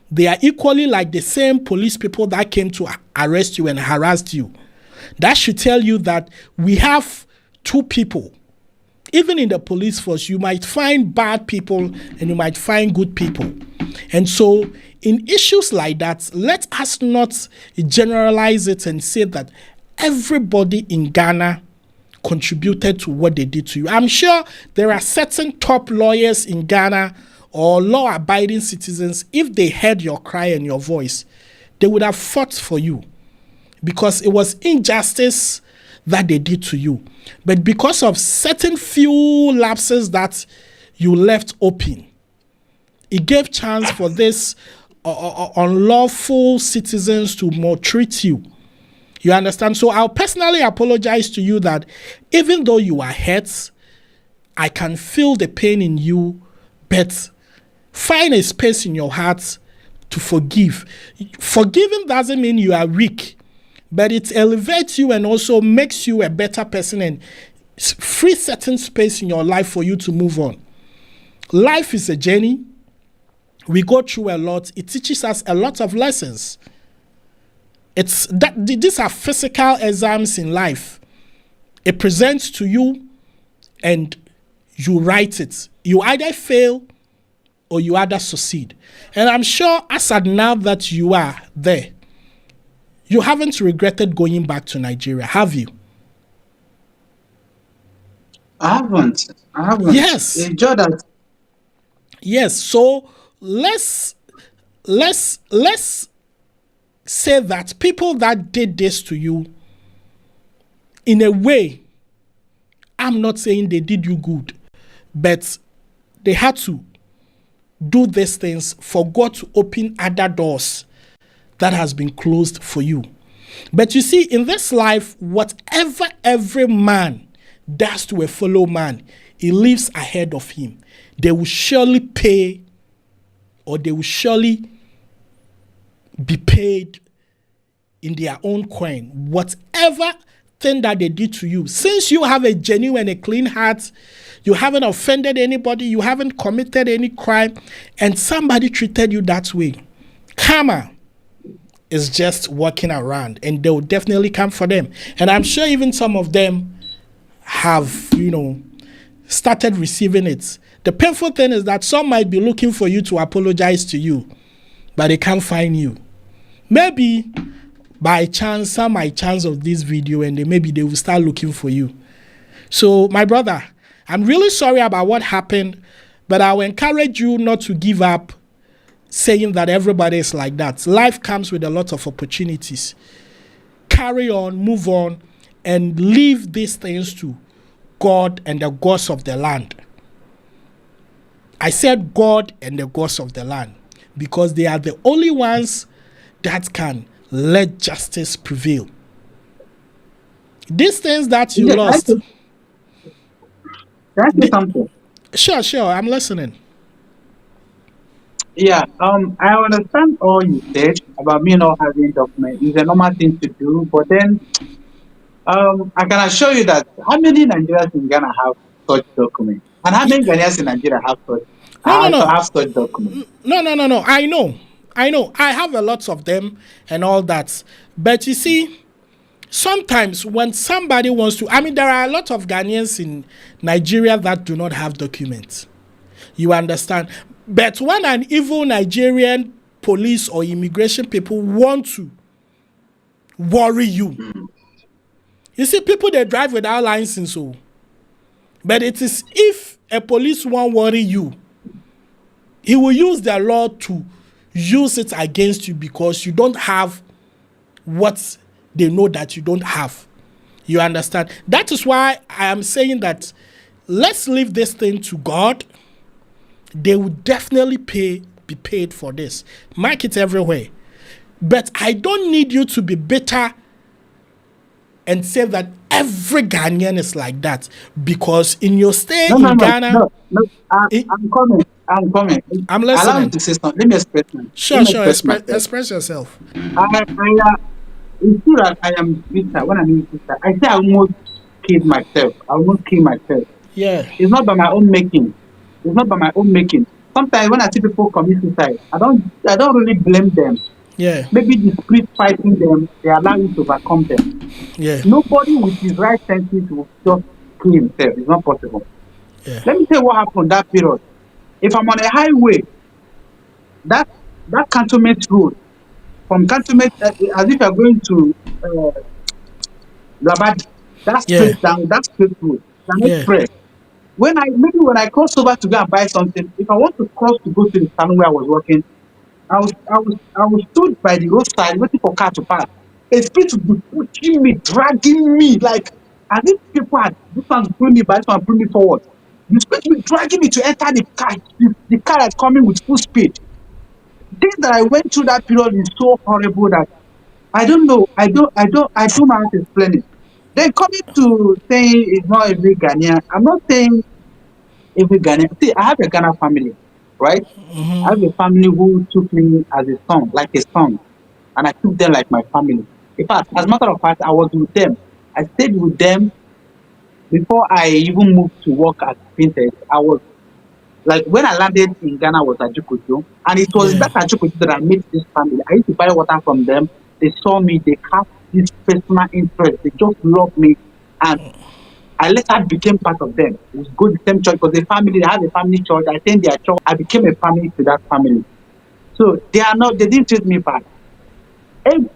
They are equally like the same police people that came to arrest you and harassed you. That should tell you that we have 2 people. Even in the police force, you might find bad people and you might find good people. And so in issues like that, let us not generalize it and say that everybody in Ghana contributed to what they did to you. I'm sure there are certain top lawyers in Ghana or law-abiding citizens, if they heard your cry and your voice, they would have fought for you because it was injustice that they did to you. But because of certain few lapses that you left open, it gave chance for this unlawful citizens to maltreat you. You understand? So I'll personally apologize to you that even though you are hurt, I can feel the pain in you, but find a space in your heart to forgive. Forgiving doesn't mean you are weak, but it elevates you and also makes you a better person and free certain space in your life for you to move on. Life is a journey. We go through a lot. It teaches us a lot of lessons. It's that these are physical exams in life. It presents to you and you write it. You either fail or you either succeed. And I'm sure as at now that you are there, you haven't regretted going back to Nigeria, have you? I haven't. I haven't. Yes. Enjoy that. Yes. So let's say that people that did this to you, in a way, I'm not saying they did you good, but they had to do these things for God to open other doors that has been closed for you. But you see, in this life, whatever every man does to a fellow man, he lives ahead of him. They will surely pay, or they will surely be paid in their own coin. Whatever thing that they did to you, since you have a genuine, a clean heart, you haven't offended anybody, you haven't committed any crime, and somebody treated you that way, karma is just walking around, and they will definitely come for them. And I'm sure even some of them have, started receiving it. The painful thing is that some might be looking for you to apologize to you, but they can't find you. Maybe by chance, some by chance of this video, and maybe they will start looking for you. So, my brother, I'm really sorry about what happened, but I will encourage you not to give up saying that everybody is like that. Life comes with a lot of opportunities. Carry on, move on, and leave these things to God and the gods of the land. I said God and the gods of the land because they are the only ones that can let justice prevail. These things that you lost. Can I say something? Sure, I'm listening. Yeah, I understand all you said about me not having document. It's a normal thing to do, but then, I can assure you that how many Nigerians in Ghana have such documents, and how many Ghanaians in Nigeria have such No. have such documents? No. I know. I have a lot of them and all that. But you see, sometimes when somebody wants to, there are a lot of Ghanaians in Nigeria that do not have documents. You understand? But when an evil Nigerian police or immigration people want to worry you, you see, people, they drive without license. So, but it is if a police won't worry you, he will use their law to use it against you because you don't have what they know that you don't have. You understand? That is why I am saying that let's leave this thing to God. They will definitely be paid for this. Mark it everywhere. But I don't need you to be bitter and say that every Ghanaian is like that, because in your stay in Ghana, I'm coming. I'm Allow me listening. to say something. Let me express myself. Sure. Express yourself. It's true that I am bitter. When I mean bitter, I say I almost killed myself. Yeah. It's not by my own making. Sometimes when I see people commit suicide, I don't really blame them. Yeah. Maybe the spirit fighting them, they allow you to overcome them. Yeah. Nobody with his right senses will just kill himself. It's not possible. Yeah. Let me tell you what happened that period. If I'm on a highway, that cantonment road, from cantonment, as if you're going to Labadi, that's straight down, that's straight road. Express. When I cross over to go and buy something, if I want to cross to go to the town where I was working, I was stood by the roadside waiting for car to pass. A spirit would be pushing me, dragging me, like as if people had this one pulling me back, this one pulling me forward. The spirit would be dragging me to enter the car. The car is coming with full speed. Things that I went through that period is so horrible that I don't know. I don't know how to explain it. Then coming to saying it's not every Ghanaian, I'm not saying every Ghanaian. See, I have a Ghana family, right? I have a family who took me as a son, like a son, and I took them like my family. In fact, as a matter of fact, I was with them. I stayed with them before I even moved to work at Fintech. I was Like when I landed in Ghana was Ajukuju, and it was Yeah. that Ajukuju that I met this family. I used to buy water from them. They saw me, they have this personal interest, they just love me. And I later became part of them. We go to the same church because the family, they have a family church. I attend their church. I became a family to that family. So they didn't treat me bad. In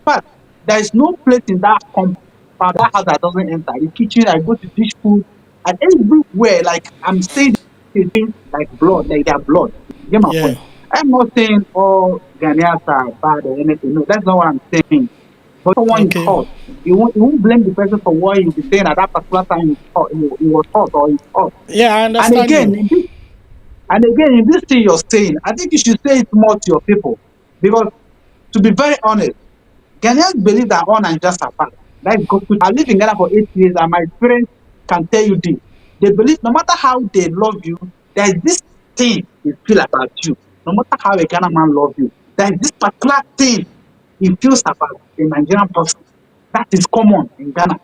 fact, there is no place in that compound, that house that doesn't enter. The kitchen, I go to dish food, and everywhere, like I'm saying, things like blood, like their blood. You get my Yeah. point? I'm not saying all Ghanaians are bad or anything. No, that's not what I'm saying. But someone is Okay. hot. You won't blame the person for what he'll be saying at that particular time he was hot or he's hot. Yeah, I And understand again, you. in this thing you're saying, I think you should say it more to your people. Because to be very honest, Ghanaians believe that all Nigerians are bad. That is gospel. I live in Ghana for 8 years, and my parents can tell you this. They believe no matter how they love you, there is this thing they feel about you. No matter how a Ghana man loves you, there is this particular thing he feels about a Nigerian person. That is common in Ghana.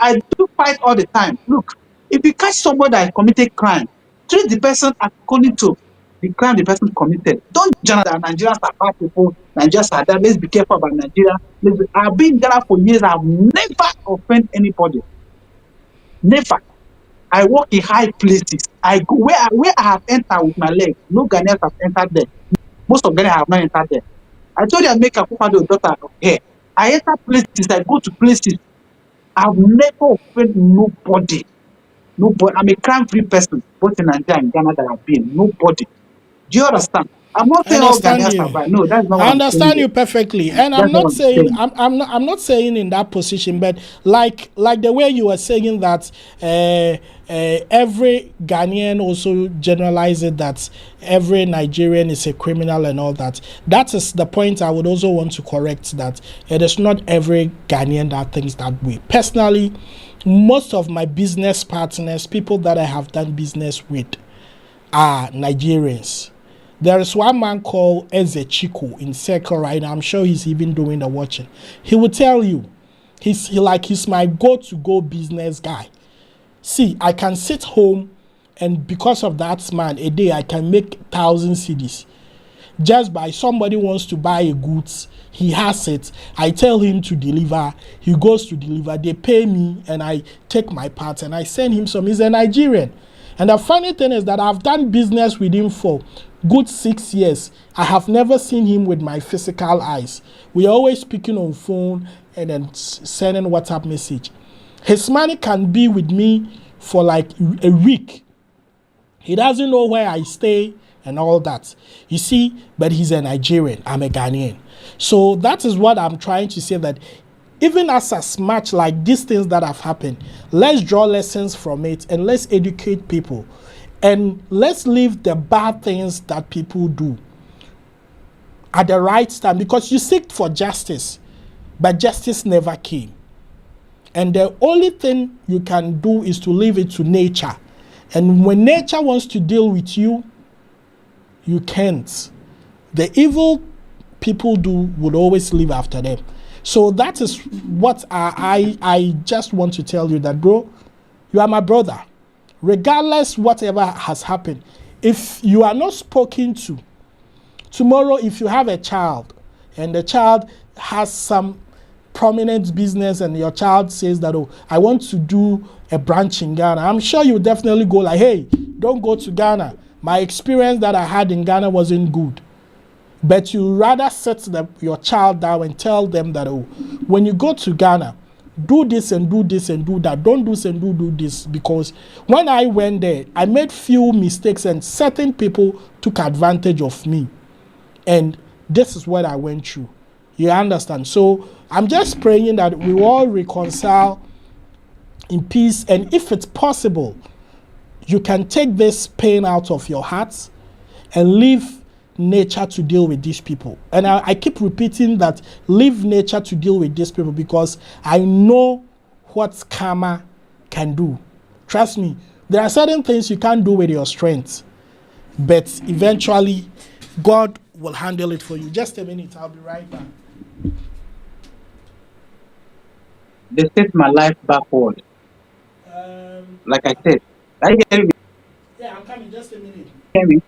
I do fight all the time. Look, if you catch somebody that committed crime, treat the person according to the crime the person committed. Don't generalize that Nigerians are bad people, Nigerians are that. Let's be careful about Nigeria. I've been in Ghana for years. I've never offended anybody. Never. I work in high places. I go where I have entered with my legs. No Ghanaians have entered there. Most of Ghana have not entered there. I told you I make a Kupado daughter here. I enter places. I go to places. I've never offended nobody. Nobody. I'm a crime-free person, both in Nigeria and Ghana that I've been. Nobody. Do you understand? I'm not I saying all understand Ghanaians are you. bad. No, that's not what I I'm saying understand there. you perfectly, and I'm That's not not what I'm saying saying. I'm not saying in that position, but like the way you were saying that every Ghanaian also generalizes that every Nigerian is a criminal and all that. That is the point I would also want to correct, that it is not every Ghanaian that thinks that way. Personally, most of my business partners, people that I have done business with, are Nigerians. There is one man called Eze Chico in Circle right now. I'm sure he's even doing the watching. He will tell you, he's my go-to-go business guy. See, I can sit home, and because of that man, a day I can make 1,000 cedis. Just by somebody wants to buy a goods, he has it. I tell him to deliver. He goes to deliver. They pay me, and I take my part and I send him some. He's a Nigerian. And the funny thing is that I've done business with him for good 6 years. I have never seen him with my physical eyes. We are always speaking on phone and then sending WhatsApp message. His money can be with me for like a week. He doesn't know where I stay and all that. You see, but he's a Nigerian. I'm a Ghanaian. So that is what I'm trying to say, that even as much like these things that have happened, let's draw lessons from it and let's educate people. And let's leave the bad things that people do at the right time, because you seek for justice, but justice never came. And the only thing you can do is to leave it to nature. And when nature wants to deal with you, you can't. The evil people do would always live after them. So that is what I just want to tell you, that, bro, you are my brother. Regardless whatever has happened, if you are not spoken to, tomorrow if you have a child and the child has some prominent business and your child says that, oh, I want to do a branch in Ghana, I'm sure you definitely go like, hey, don't go to Ghana. My experience that I had in Ghana wasn't good. But you rather set your child down and tell them that, oh, when you go to Ghana, do this and do this and do that. Don't do this and do this. Because when I went there, I made few mistakes and certain people took advantage of me. And this is what I went through. You understand? So I'm just praying that we all reconcile in peace. And if it's possible, you can take this pain out of your heart and leave nature to deal with these people. And I keep repeating that, leave nature to deal with these people, because I know what karma can do. Trust me, there are certain things you can't do with your strength, but eventually God will handle it for you. Just a minute, I'll be right back. They set my life backward. Um, Like I said, I get it. Yeah, I'm coming. Just a minute. Hear me?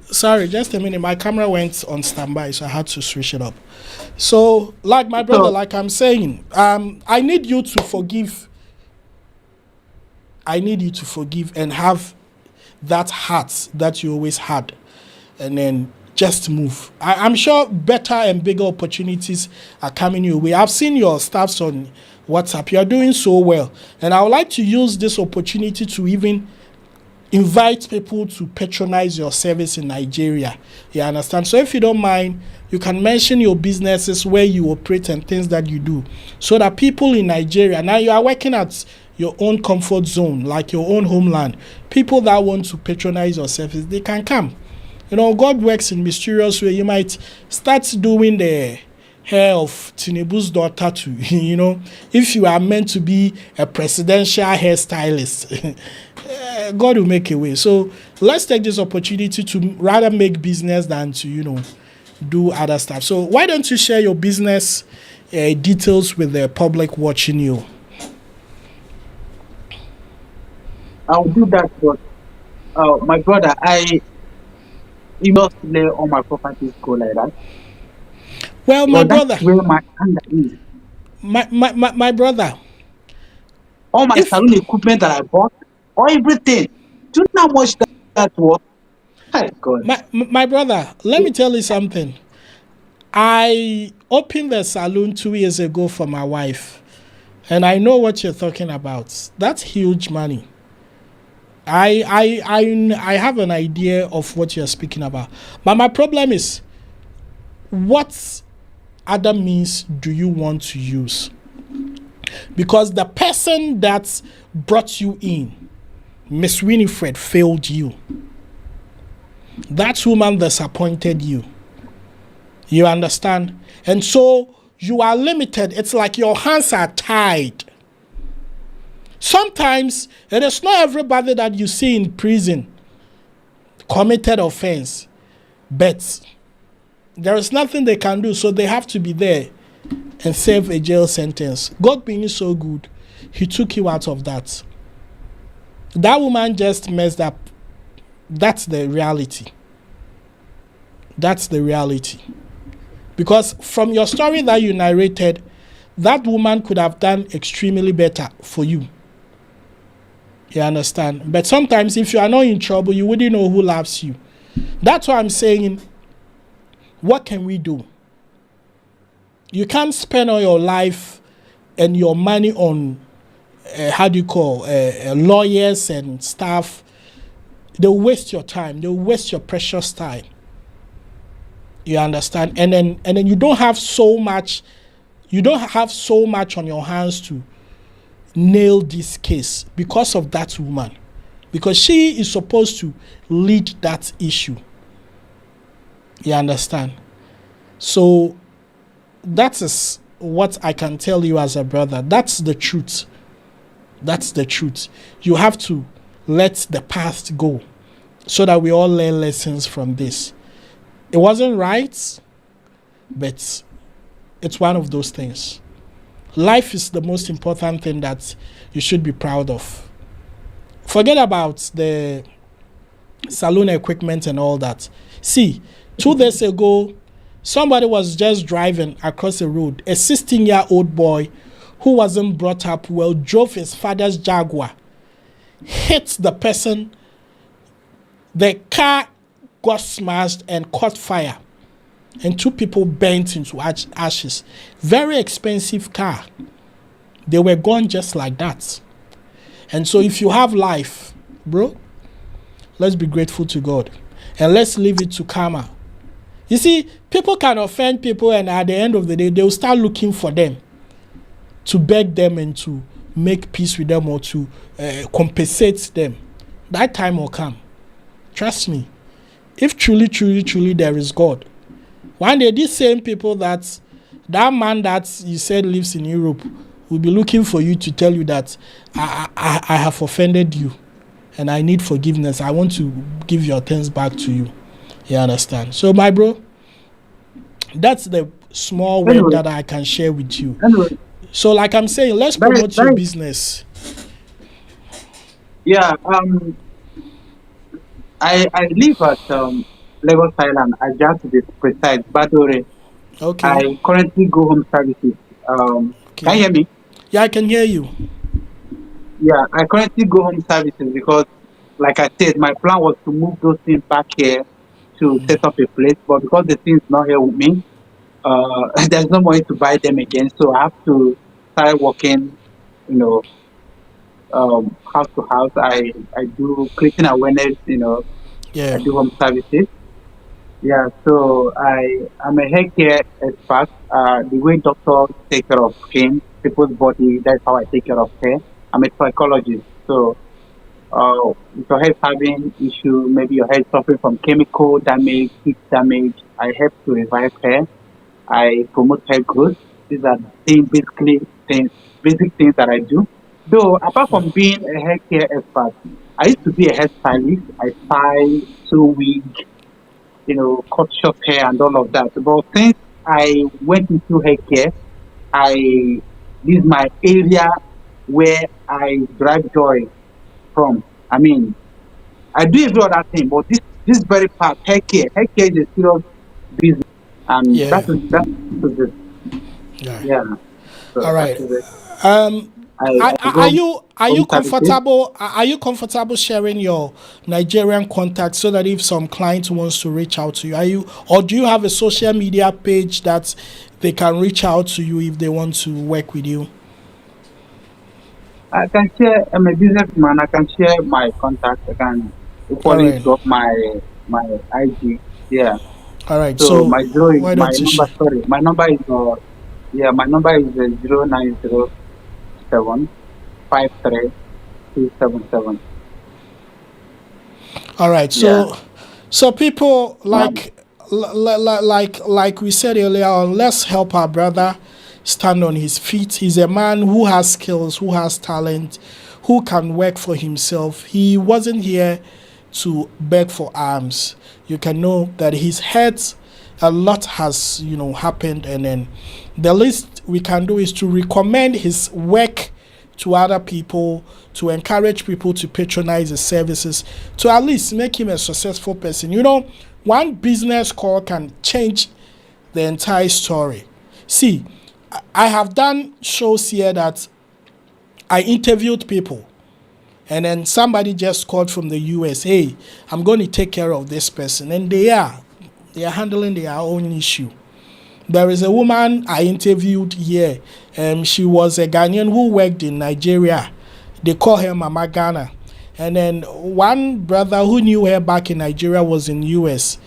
Sorry, just a minute. My camera went on standby, so I had to switch it up. So, like my brother, So like I'm saying, I need you to forgive. I need you to forgive and have that heart that you always had, and then just move. I'm sure better and bigger opportunities are coming your way. I've seen your stuffs on WhatsApp. You are doing so well, and I would like to use this opportunity to even invite people to patronize your service in Nigeria. You understand? So if you don't mind, you can mention your businesses, where you operate and things that you do, so that people in Nigeria, now you are working at your own comfort zone, like your own homeland, people that want to patronize your service, they can come. You know, God works in mysterious way. You might start doing the hair of Tinubu's daughter too. You know, if you are meant to be a presidential hairstylist, God will make a way. So let's take this opportunity to rather make business than to, you know, do other stuff. So why don't you share your business details with the public watching you? I'll do that, but my brother, I you must lay all my properties go like that. Well, my Well, that's brother, where my anger is. my brother, All my if salon equipment that I bought, or everything. Do you know how much that was? My God. my brother, let me tell you something. I opened the salon 2 years ago for my wife, and I know what you're talking about. That's huge money. I have an idea of what you're speaking about, but my problem is, what other means do you want to use? Because the person that brought you in, Miss Winifred, failed you. That woman disappointed you. You understand? And so you are limited. It's like your hands are tied. Sometimes it is not everybody that you see in prison committed offense, but there is nothing they can do, so they have to be there and serve a jail sentence. God being so good, he took you out of that. That woman just messed up. That's the reality. That's the reality. Because from your story that you narrated, that woman could have done extremely better for you. You understand? But sometimes if you are not in trouble, you wouldn't know who loves you. That's why I'm saying, what can we do? You can't spend all your life and your money on, lawyers and stuff. They'll waste your time. They'll waste your precious time. You understand? And then you don't have so much on your hands to nail this case because of that woman. Because she is supposed to lead that issue. You understand? So that is what I can tell you as a brother. That's the truth. That's the truth. You have to let the past go so that we all learn lessons from this. It wasn't right, but it's one of those things. Life is the most important thing that you should be proud of. Forget about the salon equipment and all that. See, 2 days ago, somebody was just driving across the road. A 16-year-old boy who wasn't brought up well drove his father's Jaguar, hit the person. The car got smashed and caught fire, and 2 people burnt into ashes. Very expensive car. They were gone just like that. And so if you have life, bro, let's be grateful to God and let's leave it to karma. You see, people can offend people, and at the end of the day, they'll start looking for them to beg them and to make peace with them or to compensate them. That time will come. Trust me. If truly there is God, one day these same people that man that you said lives in Europe will be looking for you to tell you that I have offended you and I need forgiveness. I want to give your things back to you. You understand? So my bro, that's the small word Anyway, that I can share with you. anyway, So like I'm saying, let's very, promote your very, business. Yeah. I live at Lagos Island. I just to be precise, Badore. I Okay. currently go home services. Can you Okay. hear me? Yeah, I can hear you. Yeah, I currently go home services because, like I said, my plan was to move those things back here to set up a place. But because the things not here with me, there's no money to buy them again. So I have to start working, you know, house to house. I do creating awareness. I Yeah. do home services. Yeah, so I'm a hair care expert. The way doctors take care of skin, people's body, that's how I take care of hair. I'm a psychologist. So if your hair is having issue, maybe your hair is suffering from chemical damage, heat damage, I help to revive hair. I promote hair growth. These are things, basically things, basic things that I do. Though apart from being a hair care expert, I used to be a hairstylist. I style, sew wig, cut short hair and all of that. But since I went into hair care, I this is my area where I derive joy from. I mean, I do every other thing, but this very part, hair care is a serious business, and Yeah. that is it. Yeah. Yeah. So All that right. is it. Um, I are go you home services. comfortable? Are you comfortable sharing your Nigerian contact so that if some client wants to reach out to you, are you, or do you have a social media page that they can reach out to you if they want to work with you? I can share. I'm a businessman. I can share my contact. I can All equally right. drop my IG. Yeah. All right. So So why my don't you number. share? Sorry, my number is yeah. My number is 090753277. All right. Yeah. So people Um, like we said earlier on, let's help our brother stand on his feet. He's a man who has skills, who has talent, who can work for himself. He wasn't here to beg for alms. You can know that his head, a lot has happened, and then the least we can do is to recommend his work to other people, to encourage people to patronize his services, to at least make him a successful person. One business call can change the entire story. See, I have done shows here that I interviewed people, and then somebody just called from the US, hey, I'm going to take care of this person. And they are handling their own issue. There is a woman I interviewed here. She was a Ghanaian who worked in Nigeria. They call her Mama Ghana. And then one brother who knew her back in Nigeria was in US.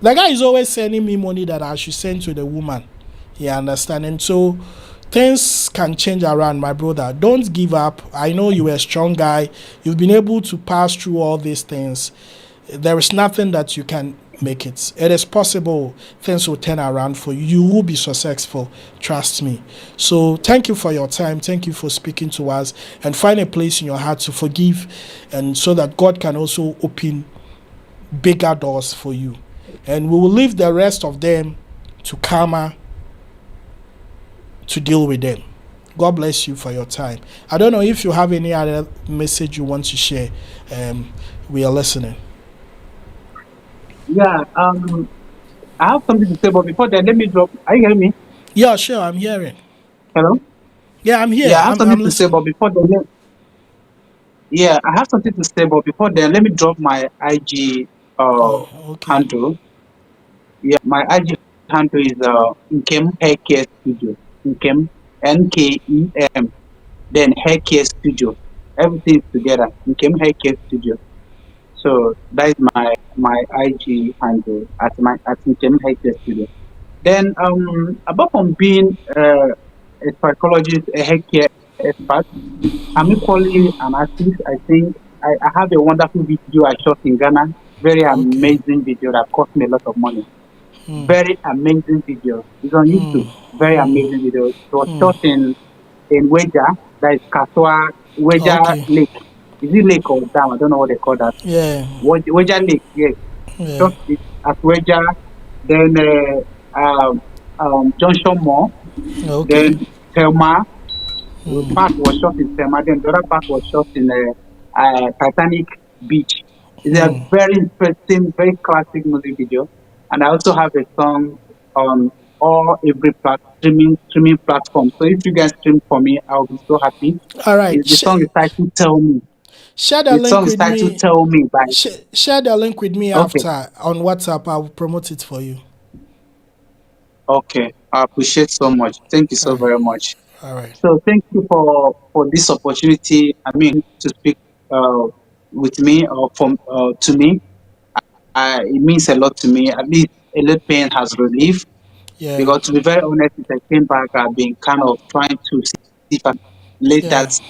The guy is always sending me money that I should send to the woman. You understand? And so things can change around, my brother. Don't give up. I know you're a strong guy. You've been able to pass through all these things. There is nothing that you can make it. It is possible things will turn around for you. You will be successful. Trust me. So thank you for your time. Thank you for speaking to us, and find a place in your heart to forgive, and so that God can also open bigger doors for you. And we will leave the rest of them to karma to deal with them. God bless you for your time. I don't know if you have any other message you want to share. We are listening. yeah. I have something to say, but before that, let me drop. Are you hearing me? Yeah, sure. I'm hearing. Hello. Yeah, I'm here. Yeah, I have I'm something to say, listening. but before then, yeah, I have something to say, but before then, let me drop my IG Oh, okay. handle. Yeah, my IG handle is Nkem Hair Care Studio. Nkem, Nkem. Then Hair Care Studio. Everything is together. Nkem Hair Care Studio. So that is my IG handle at Nkem Hair Care Studio. Then apart from being a psychologist, a hair care expert, I'm equally an artist. I think I have a wonderful video I shot in Ghana. Very Okay. amazing video that cost me a lot of money. Very amazing video. It's on YouTube. Very amazing video. It was shot in Weja, that is Kaswa Weja Okay. Lake. Is it lake or dam? I don't know what they call that. Yeah. Weja Lake, yes. Yeah. Shot it at Weja. Then Junction Mall. Okay. Then Thelma. part was shot in Tema, then the other part was shot in Titanic Beach. It's a very interesting, very classic music video. And I also have a song on every streaming platform. So if you guys stream for me, I'll be so happy. All right. The song is titled Tell Me. Share the The link song is with titled me. Tell Me by Share the link with me okay. after on WhatsApp. I will promote it for you. Okay. I appreciate so much. Thank you so very much. All right. So thank you for this opportunity. I mean, to speak uh, with me or from to me. It means a lot to me. At least a little pain has relief. Yeah. Because to be very honest, since I came back, I've been kind of trying to see if I can lay Yeah. that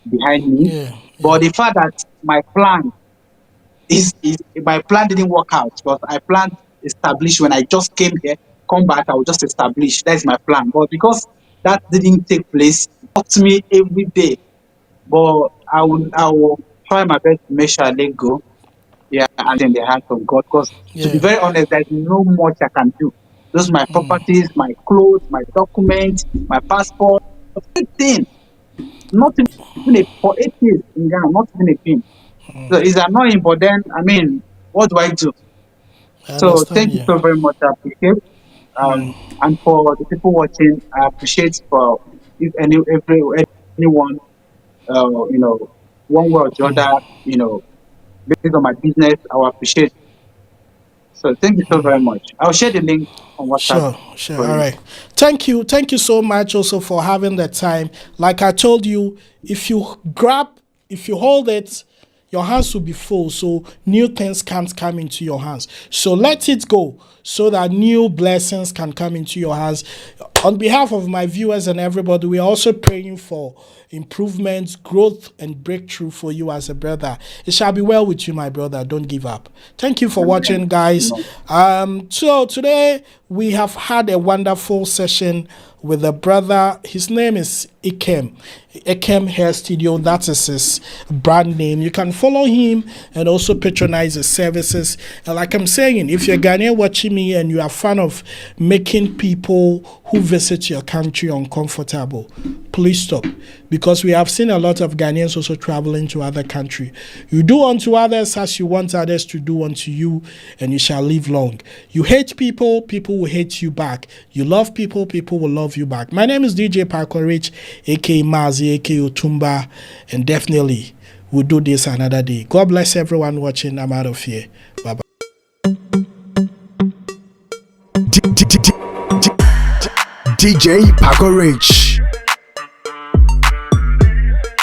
behind me. Yeah. Yeah. But the fact that my plan is my plan didn't work out because I planned establish when I just came here, come back, I will just establish. That's my plan. But because that didn't take place, it talks to me every day. But I will try my best to make sure I let go. Yeah, and in the hands of God. Because to be Yeah. very honest, there's no much I can do. Those are my properties, my clothes, my documents, my passport, everything. Not even for 8 years in Ghana, not even a thing. So it's annoying, but then I mean, what do I do? I So understand thank you you. so very much. I appreciate. And for the people watching, I appreciate for if anyone one way or the other, based on my business, I will appreciate. So thank you so very much. I'll share the link on WhatsApp Sure, sure. for All you. right. Thank you so much also for having the time. Like I told you, if you hold it, your hands will be full. So new things can't come into your hands. So let it go so that new blessings can come into your hands. On behalf of my viewers and everybody, we are also praying for improvements, growth, and breakthrough for you as a brother. It shall be well with you, my brother. Don't give up. Thank you for watching, Amen. guys. Amen. So today we have had a wonderful session with a brother. His name is Nkem. Nkem Hair Studio. That is his brand name. You can follow him and also patronize his services. And like I'm saying, if you're Ghanaian watching me and you are a fan of making people who visit your country uncomfortable, please stop. Because we have seen a lot of Ghanaians also traveling to other countries. You do unto others as you want others to do unto you, and you shall live long. You hate people, people will hate you back. You love people, people will love you back. My name is DJ Parker Rich, aka Mazi, aka Otumba, and definitely we'll do this another day. God bless everyone watching. I'm out of here. Bye bye. DJ Paco Rich.